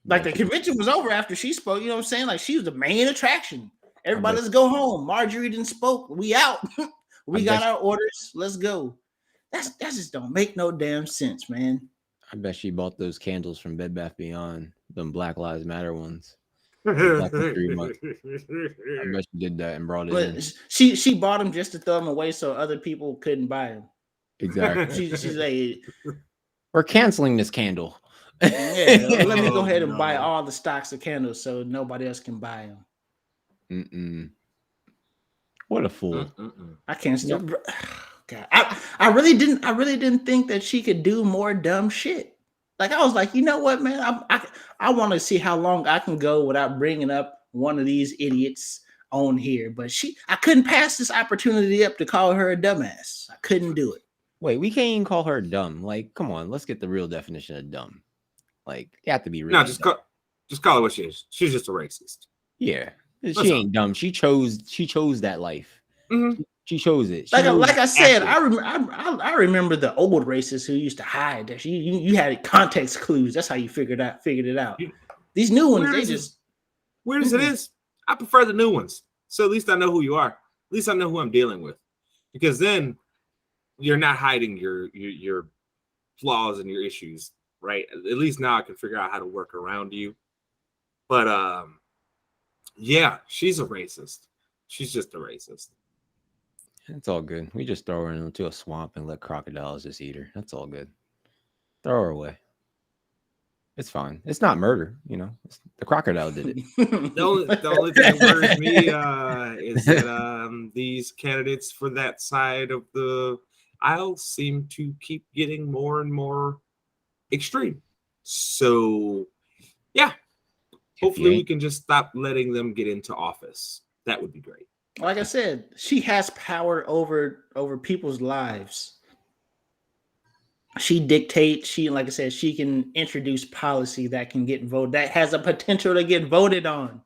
Speaker 2: Like the convention was over after she spoke. You know what I'm saying? Like she was the main attraction. Everybody, let's go home. Marjorie didn't spoke. We out. We got our orders. Let's go. That just don't make no damn sense, man.
Speaker 3: I bet she bought those candles from Bed Bath Beyond, them Black Lives Matter ones. Back in 3 months. I bet she did that and brought it in.
Speaker 2: She bought them just to throw them away so other people couldn't buy them.
Speaker 3: Exactly.
Speaker 2: She's like,
Speaker 3: we're canceling this candle.
Speaker 2: Yeah, let me go ahead and buy all the stocks of candles so nobody else can buy them.
Speaker 3: What a fool!
Speaker 2: I can't stand. God, I really didn't think that she could do more dumb shit. Like I was like, you know what, man, I want to see how long I can go without bringing up one of these idiots on here. But I couldn't pass this opportunity up to call her a dumbass. I couldn't do it.
Speaker 3: Wait, we can't even call her dumb. Like, come on, let's get the real definition of dumb. Like, you have to be real.
Speaker 1: No, just call her what she is. She's just a racist.
Speaker 3: Yeah, she ain't dumb. She chose that life.
Speaker 1: Mm-hmm.
Speaker 3: She chose it.
Speaker 2: Like I said, I remember the old racists who used to hide that. You had context clues. That's how you figured it out. These new ones,
Speaker 1: weird as it is. I prefer the new ones. So at least I know who you are. At least I know who I'm dealing with. Because then you're not hiding your flaws and your issues, right? At least now I can figure out how to work around you. But yeah, she's a racist. She's just a racist.
Speaker 3: It's all good. We just throw her into a swamp and let crocodiles just eat her. That's all good. Throw her away. It's fine. It's not murder, the crocodile did it.
Speaker 1: The only thing that worries me is that these candidates for that side of the aisle seem to keep getting more and more extreme. So, yeah. Hopefully we can just stop letting them get into office. That would be great.
Speaker 2: Like I said, she has power over people's lives. She dictates. Like I said, she can introduce policy that can get voted. That has a potential to get voted on.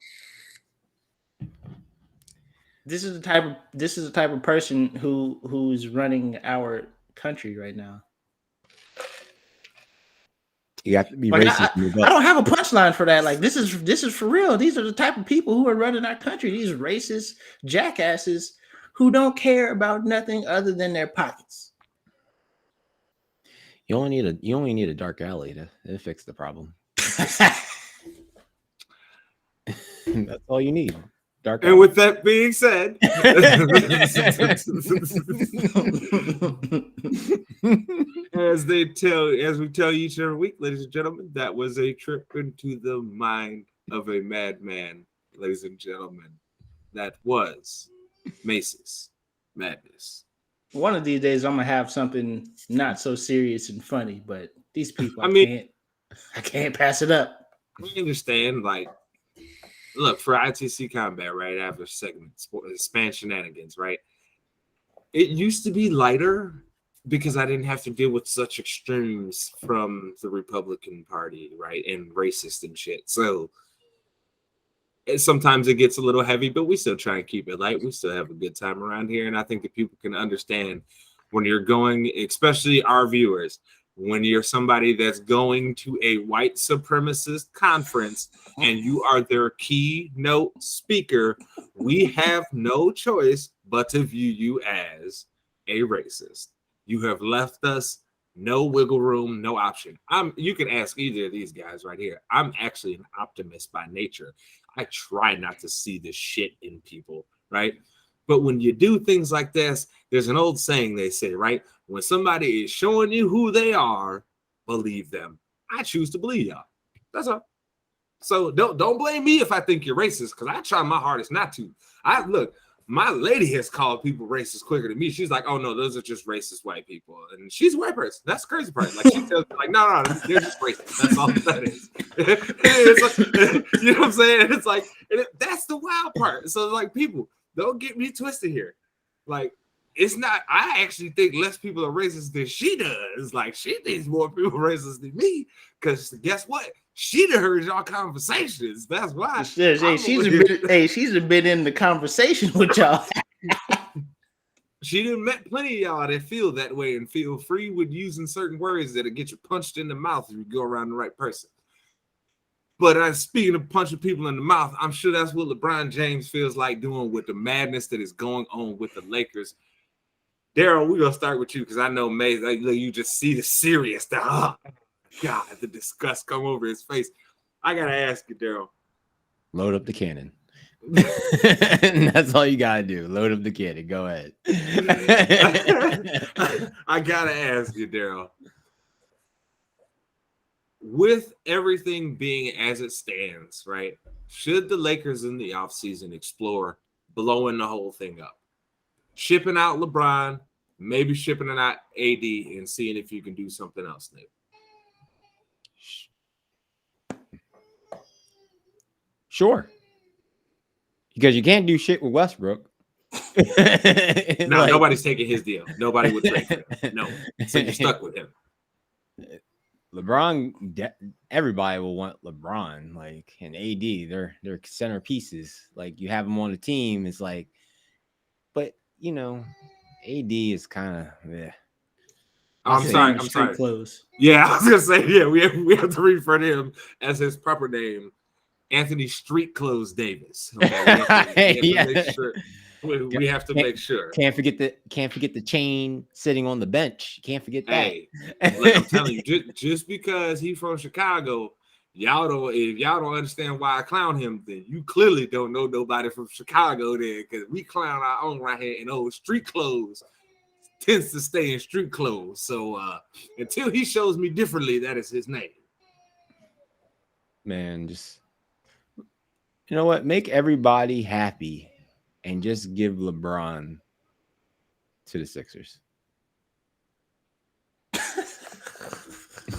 Speaker 2: This is the type of person who's running our country right now.
Speaker 3: You have to be racist.
Speaker 2: I don't have a punchline for that. Like this is for real. These are the type of people who are running our country. These racist jackasses who don't care about nothing other than their pockets.
Speaker 3: You only need a dark alley to fix the problem. That's all you need. Dark alley.
Speaker 1: And with that being said, as we tell you each and every week, ladies and gentlemen, that was a trip into the mind of a madman, ladies and gentlemen. That was Mace's Madness.
Speaker 2: One of these days, I'm gonna have something not so serious and funny, but these people, I can't pass it up.
Speaker 1: I understand, like, look, for ITC Combat, right after segment, Span Shenanigans, right? It used to be lighter because I didn't have to deal with such extremes from the Republican Party, right? And racist and shit. So sometimes it gets a little heavy, but we still try and keep it light. We still have a good time around here. And I think that people can understand when you're going, especially our viewers, when you're somebody that's going to a white supremacist conference and you are their keynote speaker, we have no choice but to view you as a racist. You have left us no wiggle room, no option. You can ask either of these guys right here. I'm actually an optimist by nature. I try not to see the shit in people, right? But when you do things like this, there's an old saying they say, right? When somebody is showing you who they are, believe them. I choose to believe y'all. That's all. So don't blame me if I think you're racist, because I try my hardest not to. Look, My lady has called people racist quicker than me. She's like, "Oh no, those are just racist white people," and she's a white person. That's the crazy part. Like she tells me, like, "No, they're just racist. That's all that is." It's like, you know what I'm saying? It's like that's the wild part. So like, people don't get me twisted here. Like, it's not. I actually think less people are racist than she does. Like, she thinks more people are racist than me. Because guess what? She done heard y'all conversations. That's why.
Speaker 2: She's been in the conversation with y'all.
Speaker 1: She done met plenty of y'all that feel that way and feel free with using certain words that'll get you punched in the mouth if you go around the right person. But speaking of punching people in the mouth, I'm sure that's what LeBron James feels like doing with the madness that is going on with the Lakers. Daryl, we're gonna start with you because I know May, like, you just see the serious, God, the disgust come over his face. I gotta ask you, Daryl.
Speaker 3: Load up the cannon. That's all you gotta do. Load up the cannon. Go ahead.
Speaker 1: I gotta ask you, Daryl. With everything being as it stands, right? Should the Lakers in the offseason explore blowing the whole thing up? Shipping out LeBron, maybe shipping out AD, and seeing if you can do something else new.
Speaker 3: Sure. Because you can't do shit with Westbrook.
Speaker 1: No, nobody's taking his deal. Nobody would trade for him. No. So you're stuck with him.
Speaker 3: LeBron, everybody will want LeBron, like, and AD. They're centerpieces. Like, you have them on the team. It's like, but you know, AD is kind of. Yeah.
Speaker 1: I'm sorry.
Speaker 2: Clothes.
Speaker 1: Yeah, I was gonna say, yeah, we have to refer to him as his proper name, Anthony Street Clothes Davis. Okay, we have to make sure.
Speaker 3: Can't forget the chain sitting on the bench. Can't forget that.
Speaker 1: Hey, look, I'm telling you, just because he's from Chicago, if y'all don't understand why I clown him, then you clearly don't know nobody from Chicago there, because we clown our own right here in old street clothes. Tends to stay in street clothes. So until he shows me differently, that is his name.
Speaker 3: Man, just, you know what? Make everybody happy and just give LeBron to the Sixers.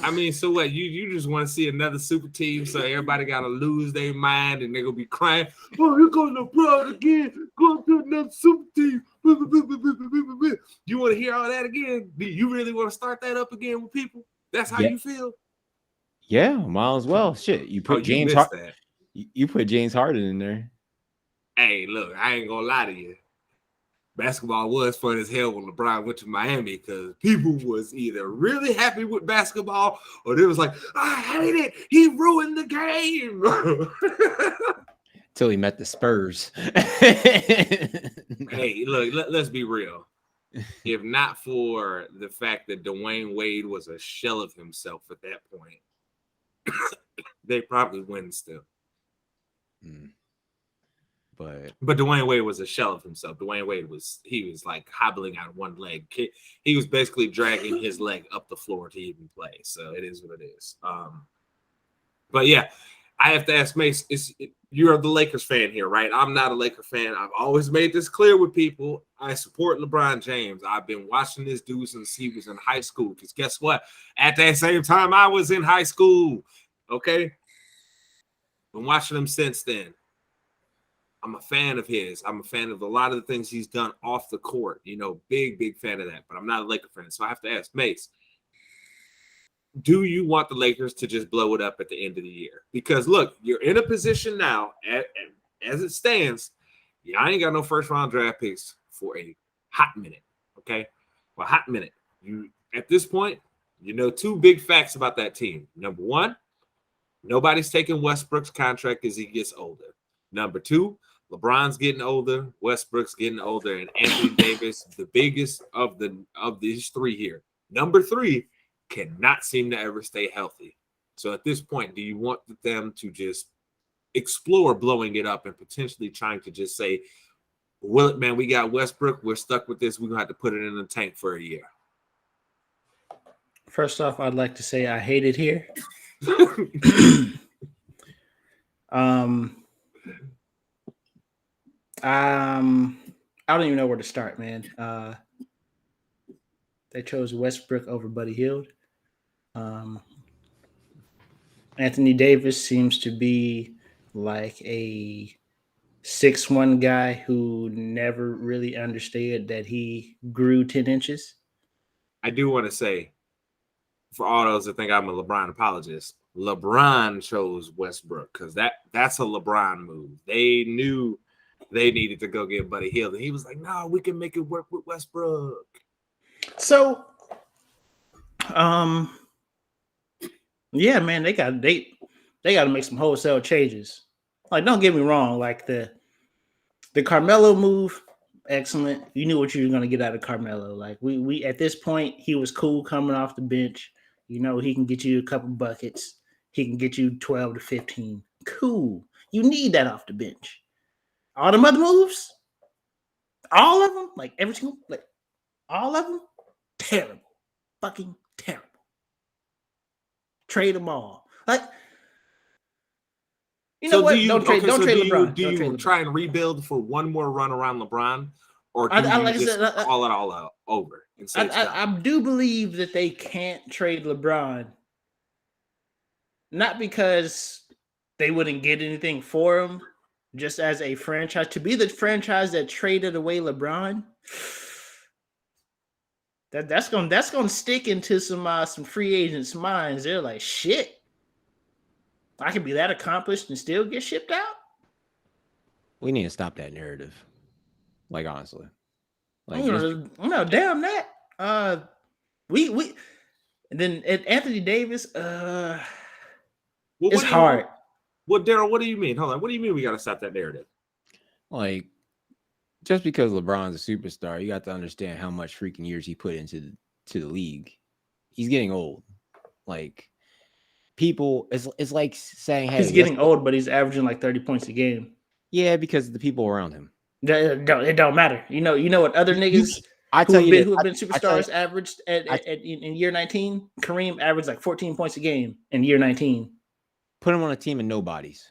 Speaker 1: I mean, so what? You just want to see another super team, so everybody got to lose their mind and they're going to be crying, "Oh, here goes LeBron again, going to another super team." You want to hear all that again? Do you really want to start that up again with people? That's how you feel?
Speaker 3: Yeah, might as well. Shit, you put James Harden. You put James Harden in there.
Speaker 1: Hey, look, I ain't gonna lie to you. Basketball was fun as hell when LeBron went to Miami, because people was either really happy with basketball or they was like, "I hate it. He ruined the game."
Speaker 3: Till he met the Spurs.
Speaker 1: Hey, look, let's be real. If not for the fact that Dwayne Wade was a shell of himself at that point, they probably win still. But Dwayne Wade was a shell of himself. Dwayne Wade was like hobbling on one leg. He was basically dragging his leg up the floor to even play. So it is what it is. But yeah, I have to ask Mace, you're the Lakers fan here, right? I'm not a Laker fan. I've always made this clear with people. I support LeBron James. I've been watching this dude since he was in high school. Because guess what? At that same time, I was in high school. Okay? Been watching him since then. I'm a fan of his. I'm a fan of a lot of the things he's done off the court. You know, big fan of that. But I'm not a Laker fan. So I have to ask Mace, do you want the Lakers to just blow it up at the end of the year? Because look, you're in a position now, as it stands, I ain't got no first round draft picks for a hot minute. Okay, for a hot minute. You at this point, you know two big facts about that team. Number one, nobody's taking Westbrook's contract as he gets older. Number two, LeBron's getting older, Westbrook's getting older, and Anthony Davis, the biggest of these three here. Number three, cannot seem to ever stay healthy. So at this point, do you want them to just explore blowing it up and potentially trying to just say, "Well, man, we got Westbrook. We're stuck with this. We're going to have to put it in the tank for a year"?
Speaker 2: First off, I'd like to say I hate it here. I don't even know where to start, man. They chose Westbrook over Buddy Hield. Anthony Davis seems to be like a 6'1" guy who never really understood that he grew 10 inches.
Speaker 1: I do want to say, for all those that think I'm a LeBron apologist, LeBron chose Westbrook because that's a LeBron move. They knew they needed to go get Buddy Hield, and he was like, "No, we can make it work with Westbrook."
Speaker 2: So, yeah, man, they got to make some wholesale changes. Like, don't get me wrong, like the Carmelo move, excellent. You knew what you were going to get out of Carmelo. Like we at this point, he was cool coming off the bench. You know, he can get you a couple buckets. He can get you 12 to 15. Cool. You need that off the bench. All them other moves, all of them, like every single, like all of them, terrible. Fucking terrible. Trade them all. Like, you know what? Don't trade LeBron.
Speaker 1: Do you try and rebuild for one more run around LeBron, or do you just call it all out over? And say
Speaker 2: I do believe that they can't trade LeBron, not because they wouldn't get anything for him, just as a franchise. To be the franchise that traded away LeBron, that's gonna stick into some free agents' minds. They're like, shit, I could be that accomplished and still get shipped out.
Speaker 3: We need to stop that narrative. Like, honestly. Like,
Speaker 2: no, damn that. We and then Anthony Davis, it's hard.
Speaker 1: Well, Daryl, what do you mean? Hold on. What do you mean we got to stop that narrative?
Speaker 3: Like, just because LeBron's a superstar, you got to understand how much freaking years he put into the league. He's getting old. Like, people, it's like saying, hey,
Speaker 2: he's getting old, but he's averaging like 30 points a game.
Speaker 3: Yeah, because of the people around him.
Speaker 2: It don't matter. You know what other niggas who have been superstars averaged in year 19? Kareem averaged like 14 points a game in year 19.
Speaker 3: Put him on a team of nobodies.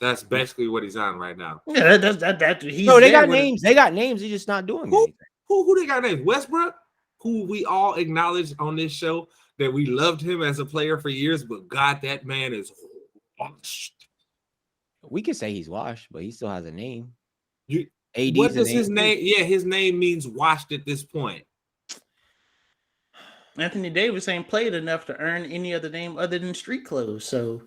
Speaker 1: That's basically what he's on right now.
Speaker 2: Yeah, that he's
Speaker 3: they got names. They got names. He's just not doing anything.
Speaker 1: Who they got names? Westbrook, who we all acknowledged on this show that we loved him as a player for years, but God, that man is washed.
Speaker 3: We could say he's washed, but he still has a name.
Speaker 1: What does his name? Yeah, his name means washed at this point.
Speaker 2: Anthony Davis ain't played enough to earn any other name other than street clothes. So,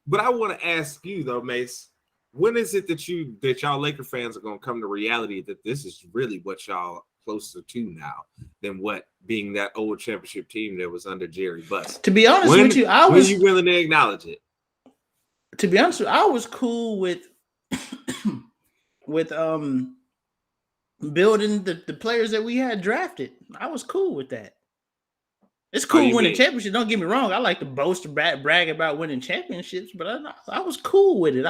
Speaker 1: but I want to ask you though, Mace, when is it that y'all Laker fans are going to come to reality that this is really what y'all closer to now than what being that old championship team that was under Jerry Buss?
Speaker 2: To be honest with you,
Speaker 1: when you willing to acknowledge it?
Speaker 2: To be honest with you, I was cool with building the players that we had drafted. I was cool with that. It's cool winning championships. Don't get me wrong. I like to boast and brag about winning championships, but I was cool with it.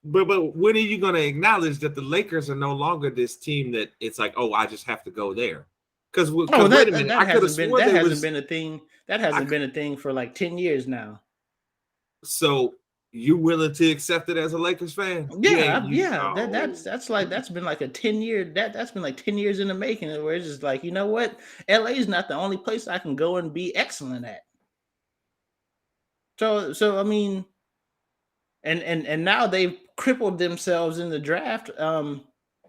Speaker 1: But when are you going to acknowledge that the Lakers are no longer this team that it's like, oh, I just have to go there? Because wait a minute,
Speaker 2: that hasn't been a thing. That hasn't been a thing for like 10 years now.
Speaker 1: So you willing to accept it as a Lakers fan?
Speaker 2: Yeah. That's been like a 10-year. That's been like 10 years in the making. Where it's just like, you know what? LA is not the only place I can go and be excellent at. So I mean, and now they've crippled themselves in the draft. And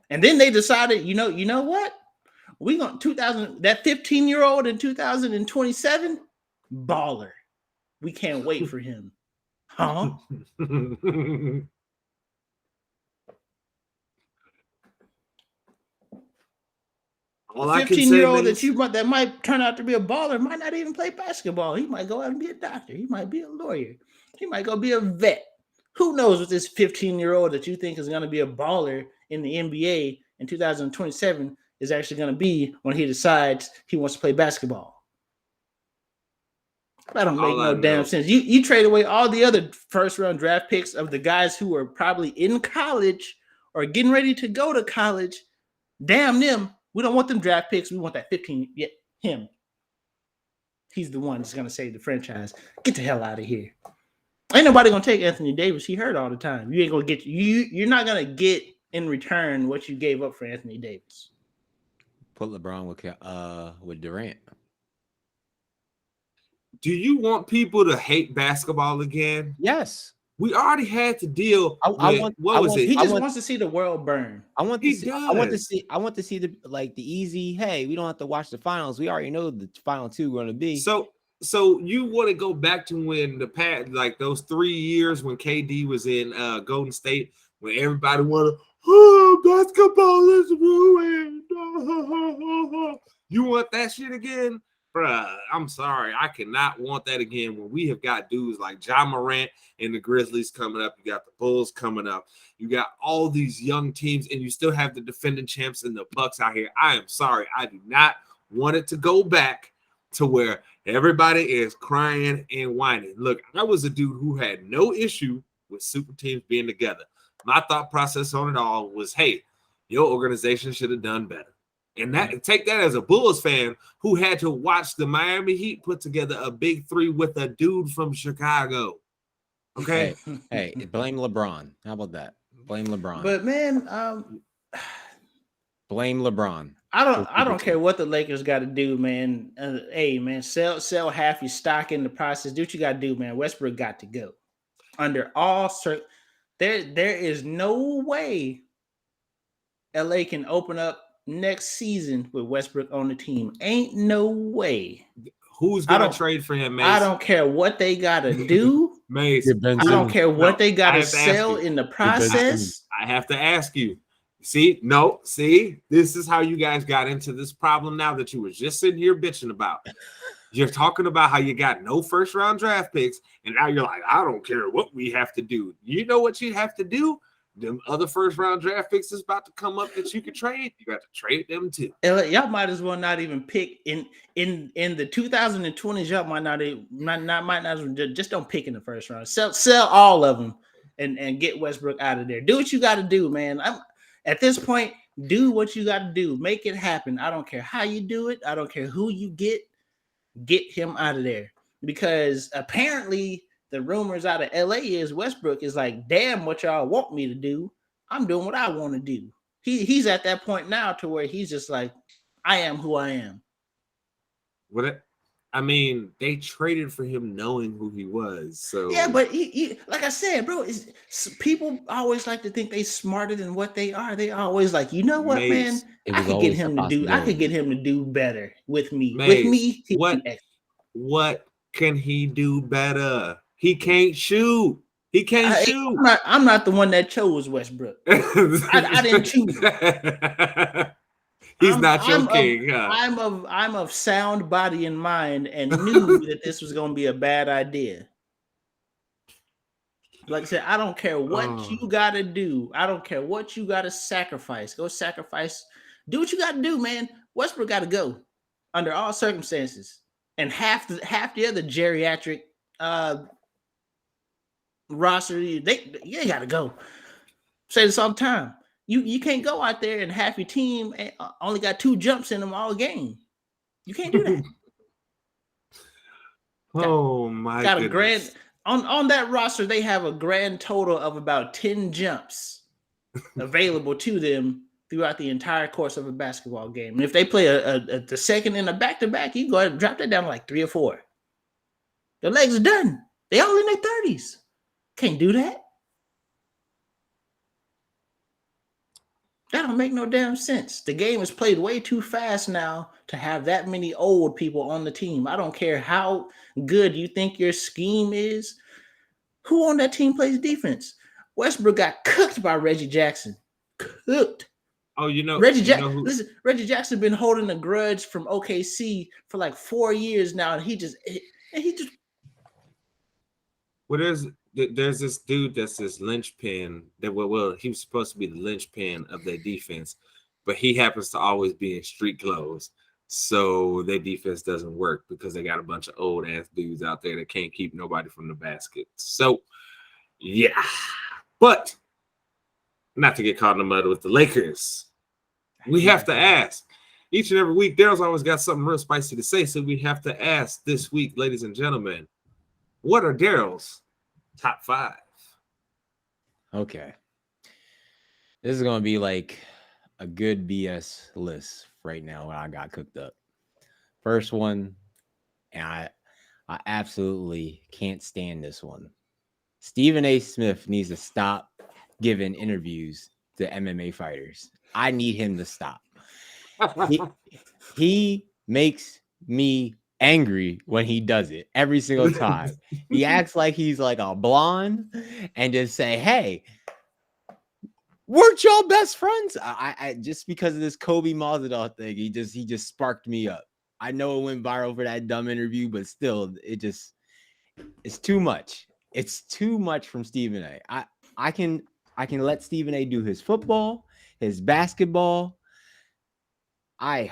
Speaker 2: then they decided, you know what? We going 15-year-old in 2027 baller. We can't wait for him. Huh?
Speaker 1: All
Speaker 2: 15-year-old that might turn out to be a baller might not even play basketball. He might go out and be a doctor. He might be a lawyer. He might go be a vet. Who knows what this 15-year-old that you think is going to be a baller in the NBA in 2027 is actually going to be when he decides he wants to play basketball. That don't make no damn sense. You trade away all the other first-round draft picks of the guys who are probably in college or getting ready to go to college. Damn them. We don't want them draft picks. We want that 15. Yeah, him. He's the one that's going to save the franchise. Get the hell out of here. Ain't nobody going to take Anthony Davis. He hurt all the time. You ain't going to get – you're not going to get in return what you gave up for Anthony Davis.
Speaker 3: Put LeBron with Durant.
Speaker 1: Do you want people to hate basketball again?
Speaker 3: Yes.
Speaker 1: We already had to deal with what was it?
Speaker 2: He just wants to see the world burn.
Speaker 3: I want to see the easy. Hey, we don't have to watch the finals. We already know the final two are going to be.
Speaker 1: So you want to go back to when the past, like those 3 years when KD was in Golden State, when everybody wanted, basketball is ruined. You want that shit again? Bruh, I'm sorry. I cannot want that again when we have got dudes like Ja Morant and the Grizzlies coming up. You got the Bulls coming up. You got all these young teams, and you still have the defending champs and the Bucks out here. I am sorry. I do not want it to go back to where everybody is crying and whining. Look, I was a dude who had no issue with super teams being together. My thought process on it all was, hey, your organization should have done better. And that take that as a Bulls fan who had to watch the Miami Heat put together a big three with a dude from Chicago. Okay.
Speaker 3: Hey, blame LeBron. How about that? Blame LeBron.
Speaker 2: But man,
Speaker 3: blame LeBron.
Speaker 2: I don't care what the Lakers got to do, man. Hey, man, sell half your stock in the process. Do what you got to do, man. Westbrook got to go. Under all there is no way LA can open up next season with Westbrook on the team. Ain't no way.
Speaker 1: Who's gonna trade for him, Mace?
Speaker 2: I don't care what they gotta do.
Speaker 1: Mace.
Speaker 2: I don't care what they gotta sell in the process.
Speaker 1: I have to ask you. See, this is how you guys got into this problem now that you were just sitting here bitching about. You're talking about how you got no first round draft picks, and now you're like, I don't care what we have to do. You know what you have to do? Them other first round draft picks is about to come up that you could trade. You got to trade them too.
Speaker 2: Y'all might as well not even pick in the 2020s. Y'all might not just don't pick in the first round. Sell all of them and get Westbrook out of there. Do what you got to do, man. At this point, do what you got to do. Make it happen. I don't care how you do it. I don't care who you get. Get him out of there, because apparently the rumors out of LA is Westbrook is like, damn, what y'all want me to do? I'm doing what I want to do. He's at that point now to where he's just like, I am who I am.
Speaker 1: They traded for him knowing who he was. So
Speaker 2: yeah, but he like I said, bro, people always like to think they smarter than what they are. They always like, you know what, man? I could get him to do better with me.
Speaker 1: What can he do better? He can't shoot. He can't shoot.
Speaker 2: I'm not the one that chose Westbrook. I didn't choose him.
Speaker 1: He's not your king.
Speaker 2: I'm of sound body and mind, and knew that this was going to be a bad idea. Like I said, I don't care what you got to do. I don't care what you got to sacrifice. Go sacrifice. Do what you got to do, man. Westbrook got to go under all circumstances. And half the other geriatric roster, they got to go. Say this all the time. You can't go out there and half your team only got 2 jumps in them all game. You can't do that.
Speaker 1: My
Speaker 2: got
Speaker 1: goodness.
Speaker 2: A grand on that roster. They have a grand total of about 10 jumps available to them throughout the entire course of a basketball game. And if they play the second in a back-to-back, you can go ahead and drop that down to like 3 or 4. Their legs are done. They all in their 30s. Can't do that. That don't make no damn sense. The game is played way too fast now to have that many old people on the team. I don't care how good you think your scheme is. Who on that team plays defense? Westbrook got cooked by Reggie Jackson. Cooked.
Speaker 1: Oh,
Speaker 2: Reggie Jackson. Listen, Reggie Jackson been holding a grudge from OKC for like 4 years now, and he just.
Speaker 1: Well, there's this dude that's this linchpin that he was supposed to be the linchpin of their defense, but he happens to always be in street clothes, so their defense doesn't work because they got a bunch of old ass dudes out there that can't keep nobody from the basket. So, yeah, but not to get caught in the mud with the Lakers, we have to ask each and every week. Daryl's always got something real spicy to say, so we have to ask this week, ladies and gentlemen, what are Daryl's top 5?
Speaker 3: Okay. This is gonna be like a good BS list right now. What I got cooked up. First one, and I absolutely can't stand this one. Stephen A. Smith needs to stop giving interviews to MMA fighters. I need him to stop. He makes me angry when he does it every single time. He acts like he's like a blonde and just say, "Hey, weren't y'all best friends?" I just because of this Kobe Masvidal thing, he just sparked me up. I know it went viral for that dumb interview, but still, it's too much. It's too much from Stephen A. I can let Stephen A do his football, his basketball. I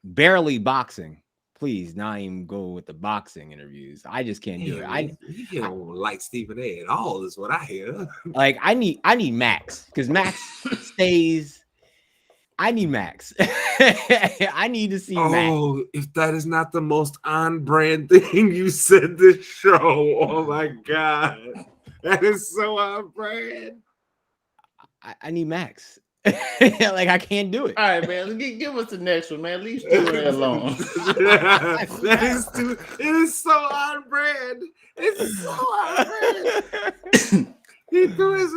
Speaker 3: barely boxing. Please, not even go with the boxing interviews. I just can't do it.
Speaker 1: You don't like Stephen A at all, is what I hear.
Speaker 3: Like I need Max because Max stays. I need Max. I need to see Max.
Speaker 1: Oh, if that is not the most on-brand thing you said this show, oh my God. That is so on-brand.
Speaker 3: I need Max. Like I can't do it.
Speaker 2: All right, man. Give us the next one, man. At least do it alone.
Speaker 1: That is too. It is so on-brand. It's so on-brand. He threw his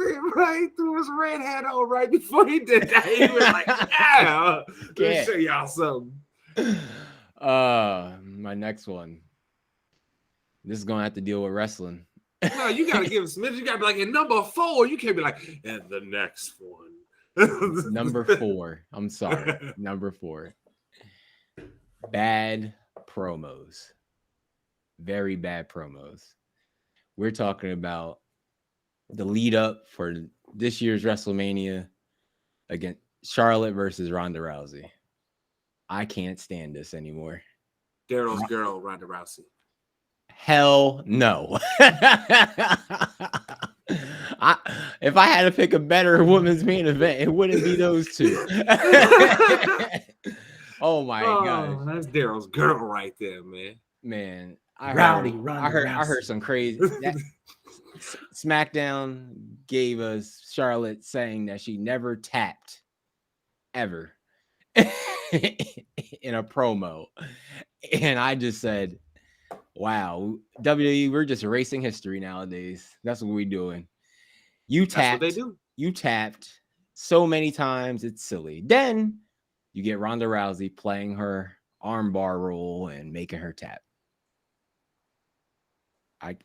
Speaker 1: red hat on right before he did that. He was like, "Yeah, let me show y'all something."
Speaker 3: My next one. This is gonna have to deal with wrestling.
Speaker 1: No, you gotta give him some. You gotta be like, in number 4. You can't be like, and the next one.
Speaker 3: Number 4. I'm sorry. Number 4. Bad promos. Very bad promos. We're talking about the lead up for this year's WrestleMania against Charlotte versus Ronda Rousey. I can't stand this anymore.
Speaker 1: Daryl's girl, Ronda Rousey.
Speaker 3: Hell no. If I had to pick a better women's main event, it wouldn't be those two. Oh my god,
Speaker 1: that's Daryl's girl right there, man.
Speaker 3: Man,
Speaker 2: I
Speaker 3: heard some crazy. SmackDown gave us Charlotte saying that she never tapped ever in a promo, and I just said, "Wow, WWE, we're just erasing history nowadays. That's what we're doing. You tapped.
Speaker 1: That's what they do.
Speaker 3: You tapped so many times, it's silly. Then you get Ronda Rousey playing her armbar role and making her tap.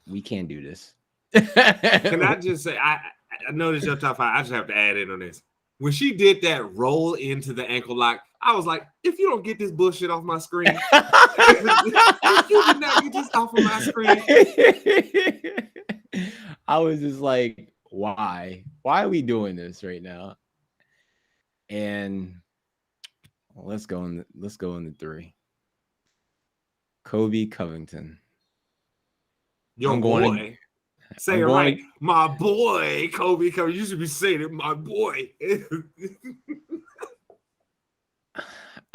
Speaker 3: We can't do this."
Speaker 1: Can I just say, I know this is your top 5. I just have to add in on this. When she did that roll into the ankle lock, I was like, if you don't get this bullshit off my screen, if you did not get this off of my screen.
Speaker 3: I was just like, why? Why are we doing this right now? And let's go in the 3. Kobe Covington.
Speaker 1: Your boy. Say it right. My boy, Kobe. You should be saying it, my boy.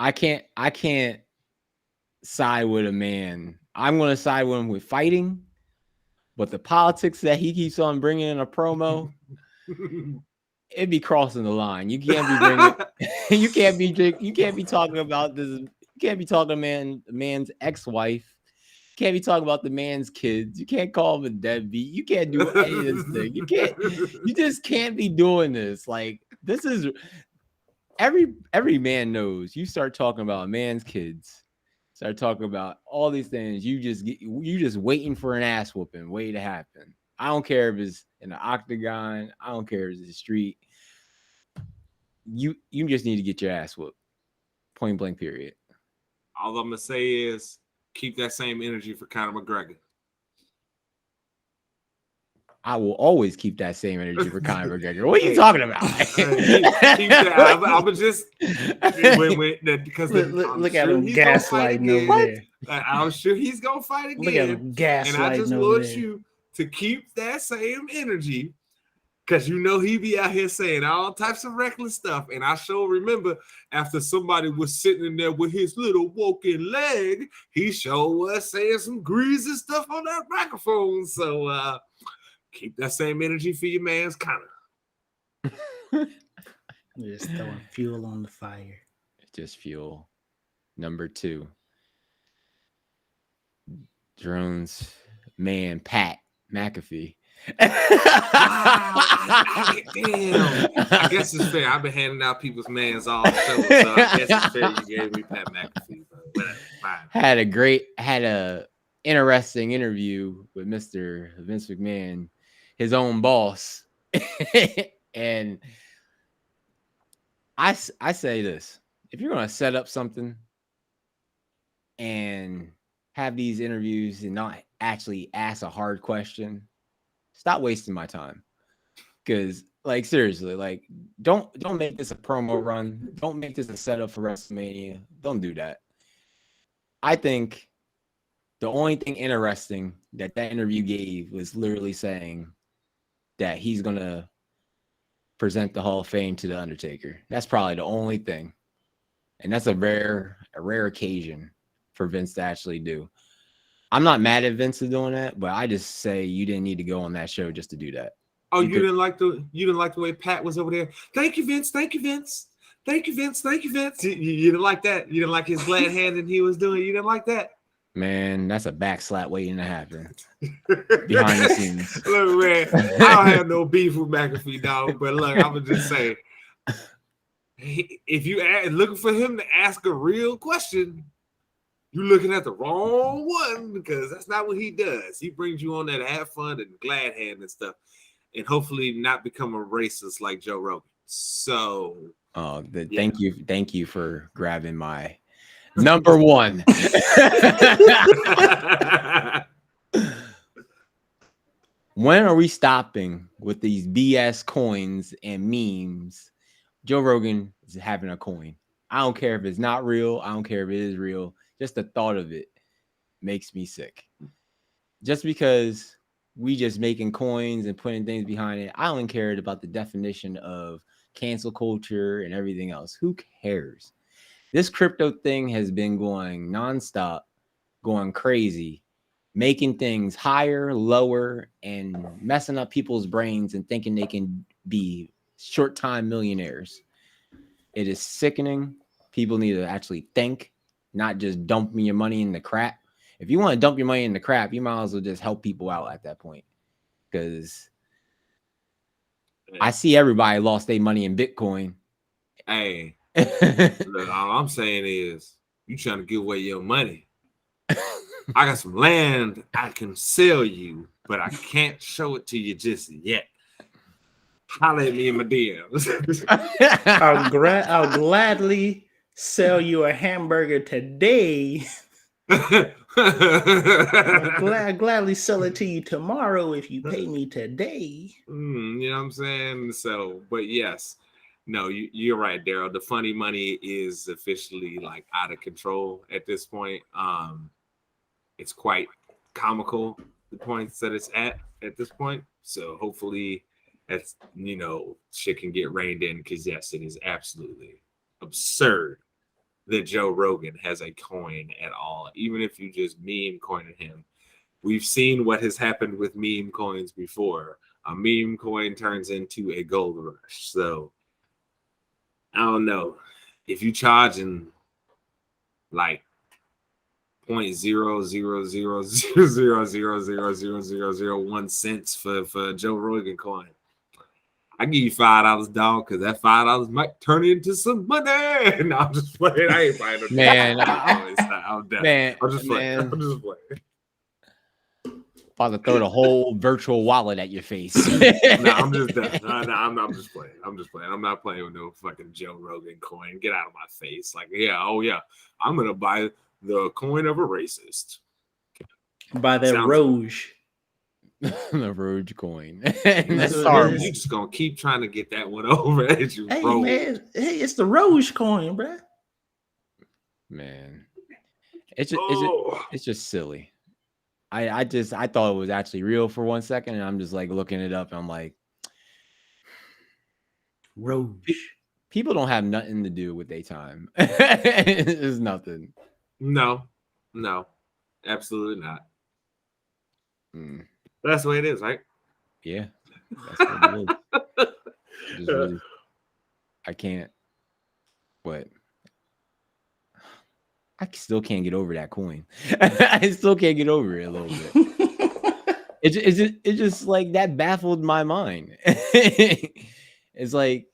Speaker 3: I can't side with a man. I'm going to side with him with fighting, but the politics that he keeps on bringing in a promo, it'd be crossing the line. You can't be bringing. you can't be talking about this. You can't be talking to man's ex-wife. You can't be talking about the man's kids. You can't call him a deadbeat. You can't do any of this thing. You just can't be doing this. Like, this is every man knows. You start talking about a man's kids, start talking about all these things. You just waiting for an ass whooping waiting to happen. I don't care if it's in the octagon. I don't care if it's the street. You just need to get your ass whooped. Point blank, period.
Speaker 1: All I'm gonna say is keep that same energy for Conor McGregor.
Speaker 3: I will always keep that same energy for Conor McGregor. What are you talking about?
Speaker 1: I'm just because
Speaker 2: look at him gaslighting over there.
Speaker 1: I'm sure he's gonna fight again.
Speaker 2: Look at him gaslighting.
Speaker 1: And I just want you to keep that same energy, because you know he be out here saying all types of reckless stuff. And I sure remember after somebody was sitting in there with his little woken leg, he sure was saying some greasy stuff on that microphone. So keep that same energy for your man's Conor.
Speaker 2: Just throwing fuel on the fire.
Speaker 3: Just fuel. Number 2. Drones man Pat McAfee.
Speaker 1: Damn. I guess it's fair. I've been handing out people's mans all the show, so I guess it's fair you gave me Pat McAfee. But whatever, fine.
Speaker 3: Had a interesting interview with Mr. Vince McMahon, his own boss. And I say this: if you're gonna set up something and have these interviews and not actually ask a hard question, stop wasting my time. Because, like, seriously, like, don't make this a promo run. Don't make this a setup for WrestleMania. Don't do that. I think the only thing interesting that interview gave was literally saying that he's gonna present the Hall of Fame to the Undertaker. That's probably the only thing, and that's a rare occasion for Vince to actually do. I'm not mad at Vince for doing that, but I just say you didn't need to go on that show just to do that.
Speaker 1: Oh, you didn't like the way Pat was over there. Thank you, Vince. Thank you, Vince. Thank you, Vince. Thank you, Vince. You didn't like that. You didn't like his glad handing he was doing. You didn't like that.
Speaker 3: Man, that's a backslap waiting to happen behind the scenes.
Speaker 1: Look, man, I don't have no beef with McAfee, dog. But look, I'm gonna just say, if you looking for him to ask a real question, you're looking at the wrong one, because that's not what he does. He brings you on there to have fun and glad hand and stuff, and hopefully not become a racist like Joe Rogan. So,
Speaker 3: thank you for grabbing my number 1. When are we stopping with these BS coins and memes? Joe Rogan is having a coin. I don't care if it's not real. I don't care if it is real. Just the thought of it makes me sick. Just because we just making coins and putting things behind it, I don't care about the definition of cancel culture and everything else. Who cares? This crypto thing has been going nonstop, going crazy, making things higher, lower, and messing up people's brains and thinking they can be short-time millionaires. It is sickening. People need to actually think, not just dumping your money in the crap. If you want to dump your money in the crap, you might as well just help people out at that point. Because I see everybody lost their money in Bitcoin.
Speaker 1: Hey, look, all I'm saying is you trying to give away your money. I got some land I can sell you, but I can't show it to you just yet. Holler at me in my DMs.
Speaker 2: I'll gladly sell you a hamburger today. I'll gladly sell it to you tomorrow if you pay me today.
Speaker 1: You know what I'm saying? So, but yes, no, you're right, Daryl. The funny money is officially like out of control at this point. It's quite comical, the points that it's at this point. So hopefully that's, shit can get reined in, because yes, it is absolutely absurd that Joe Rogan has a coin at all. Even if you just meme coin him, we've seen what has happened with meme coins before. A meme coin turns into a gold rush. So I don't know if you charging like 0.00000000001 cents for Joe Rogan coin. I give you $5, dog, because that $5 might turn into some money. No, I'm just playing. I ain't buying it.
Speaker 3: Man,
Speaker 1: I'm done.
Speaker 3: Man,
Speaker 1: I'm just playing. I'm just playing.
Speaker 3: About to throw the whole virtual wallet at your face.
Speaker 1: No, I'm just done. I'm just playing. I'm just playing. I'm not playing with no fucking Joe Rogan coin. Get out of my face. Like, I'm gonna buy the coin of a racist.
Speaker 2: By that Roge.
Speaker 3: The Roge coin.
Speaker 1: That's horrible. You're just gonna keep trying to get that one over at you,
Speaker 2: hey,
Speaker 1: bro.
Speaker 2: Man, it's the Roge coin, bro.
Speaker 3: Man, it's just silly. I thought it was actually real for 1 second, and I'm just like looking it up, and I'm like,
Speaker 2: Roge.
Speaker 3: People don't have nothing to do with their time. It's nothing.
Speaker 1: No, absolutely not. That's the way it is, right?
Speaker 3: Yeah, that's what it is. I can't. But I still can't get over that coin. I still can't get over it a little bit. It just like that baffled my mind. It's like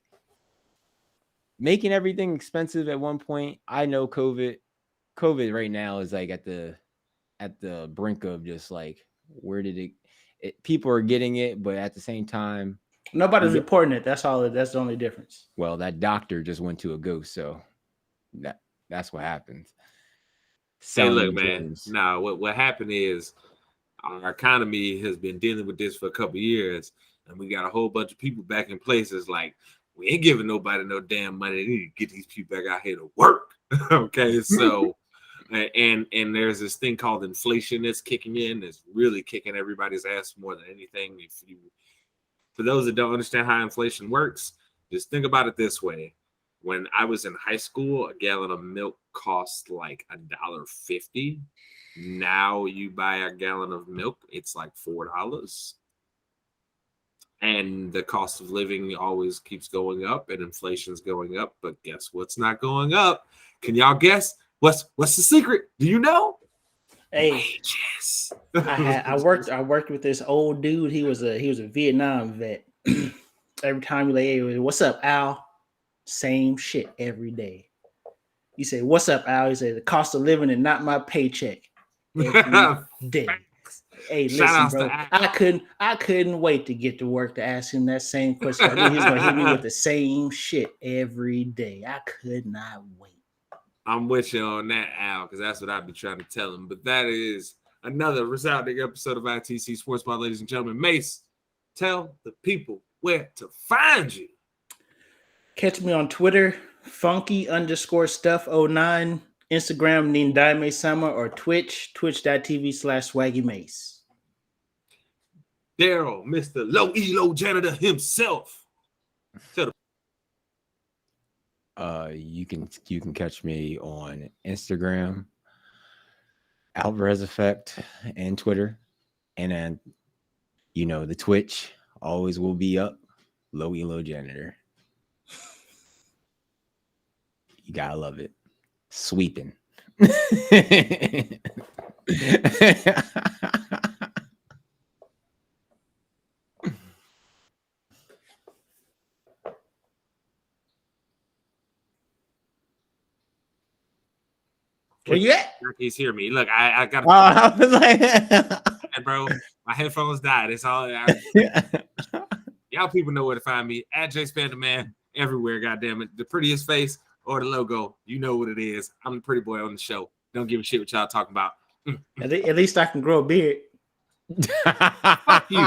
Speaker 3: making everything expensive at one point. I know COVID right now is like at the brink of just like where did it people are getting it, but at the same time
Speaker 2: nobody's reporting it. That's all. That's the only difference.
Speaker 3: Well, that doctor just went to a ghost, so that's what happens.
Speaker 1: Hey, look, man. Now, what happened is our economy has been dealing with this for a couple of years, and we got a whole bunch of people back in places like we ain't giving nobody no damn money. They need to get these people back out here to work. Okay, so and there's this thing called inflation that's kicking in. That's really kicking everybody's ass more than anything. For those that don't understand how inflation works, just think about it this way. When I was in high school, a gallon of milk cost like $1.50. Now you buy a gallon of milk, it's like $4. And the cost of living always keeps going up, and inflation's going up. But guess what's not going up? Can y'all guess? What's the secret? Do you know?
Speaker 2: Hey,
Speaker 1: wages.
Speaker 2: I worked with this old dude. He was a Vietnam vet. Every time you like, hey, what's up, Al? Same shit every day. You say, what's up, Al? He said, the cost of living and not my paycheck. Every day. Hey, listen, bro. I couldn't wait to get to work to ask him that same question. I knew he was gonna hit me with the same shit every day. I could not wait.
Speaker 1: I'm with you on that, Al, because that's what I'd be trying to tell him. But that is another resounding episode of ITC Sportsball, ladies and gentlemen. Mace, tell the people where to find you.
Speaker 2: Catch me on Twitter, funky_stuff09, Instagram, Nindaime Summer, or twitch.tv/swaggymace.
Speaker 1: Daryl, Mr. Low Elo Janitor himself.
Speaker 3: You can catch me on Instagram, Alvarez Effect, and Twitter, and then the Twitch always will be up. Low Elo Janitor. You gotta love it. Sweeping.
Speaker 2: Where you at?
Speaker 1: He's hear me. Look, I got.
Speaker 3: I was like,
Speaker 1: bro, my headphones died. It's all. Y'all people know where to find me at J Spander Man everywhere. Goddamn it, the prettiest face or the logo, you know what it is. I'm the pretty boy on the show. Don't give a shit what y'all talking about.
Speaker 2: At least I can grow a beard.
Speaker 1: Fuck you.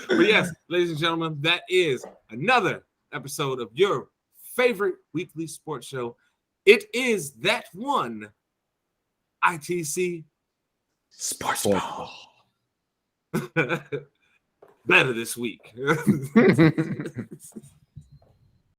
Speaker 1: But yes, ladies and gentlemen, that is another episode of your favorite weekly sports show. It is that one ITC Sportsball. Better this week.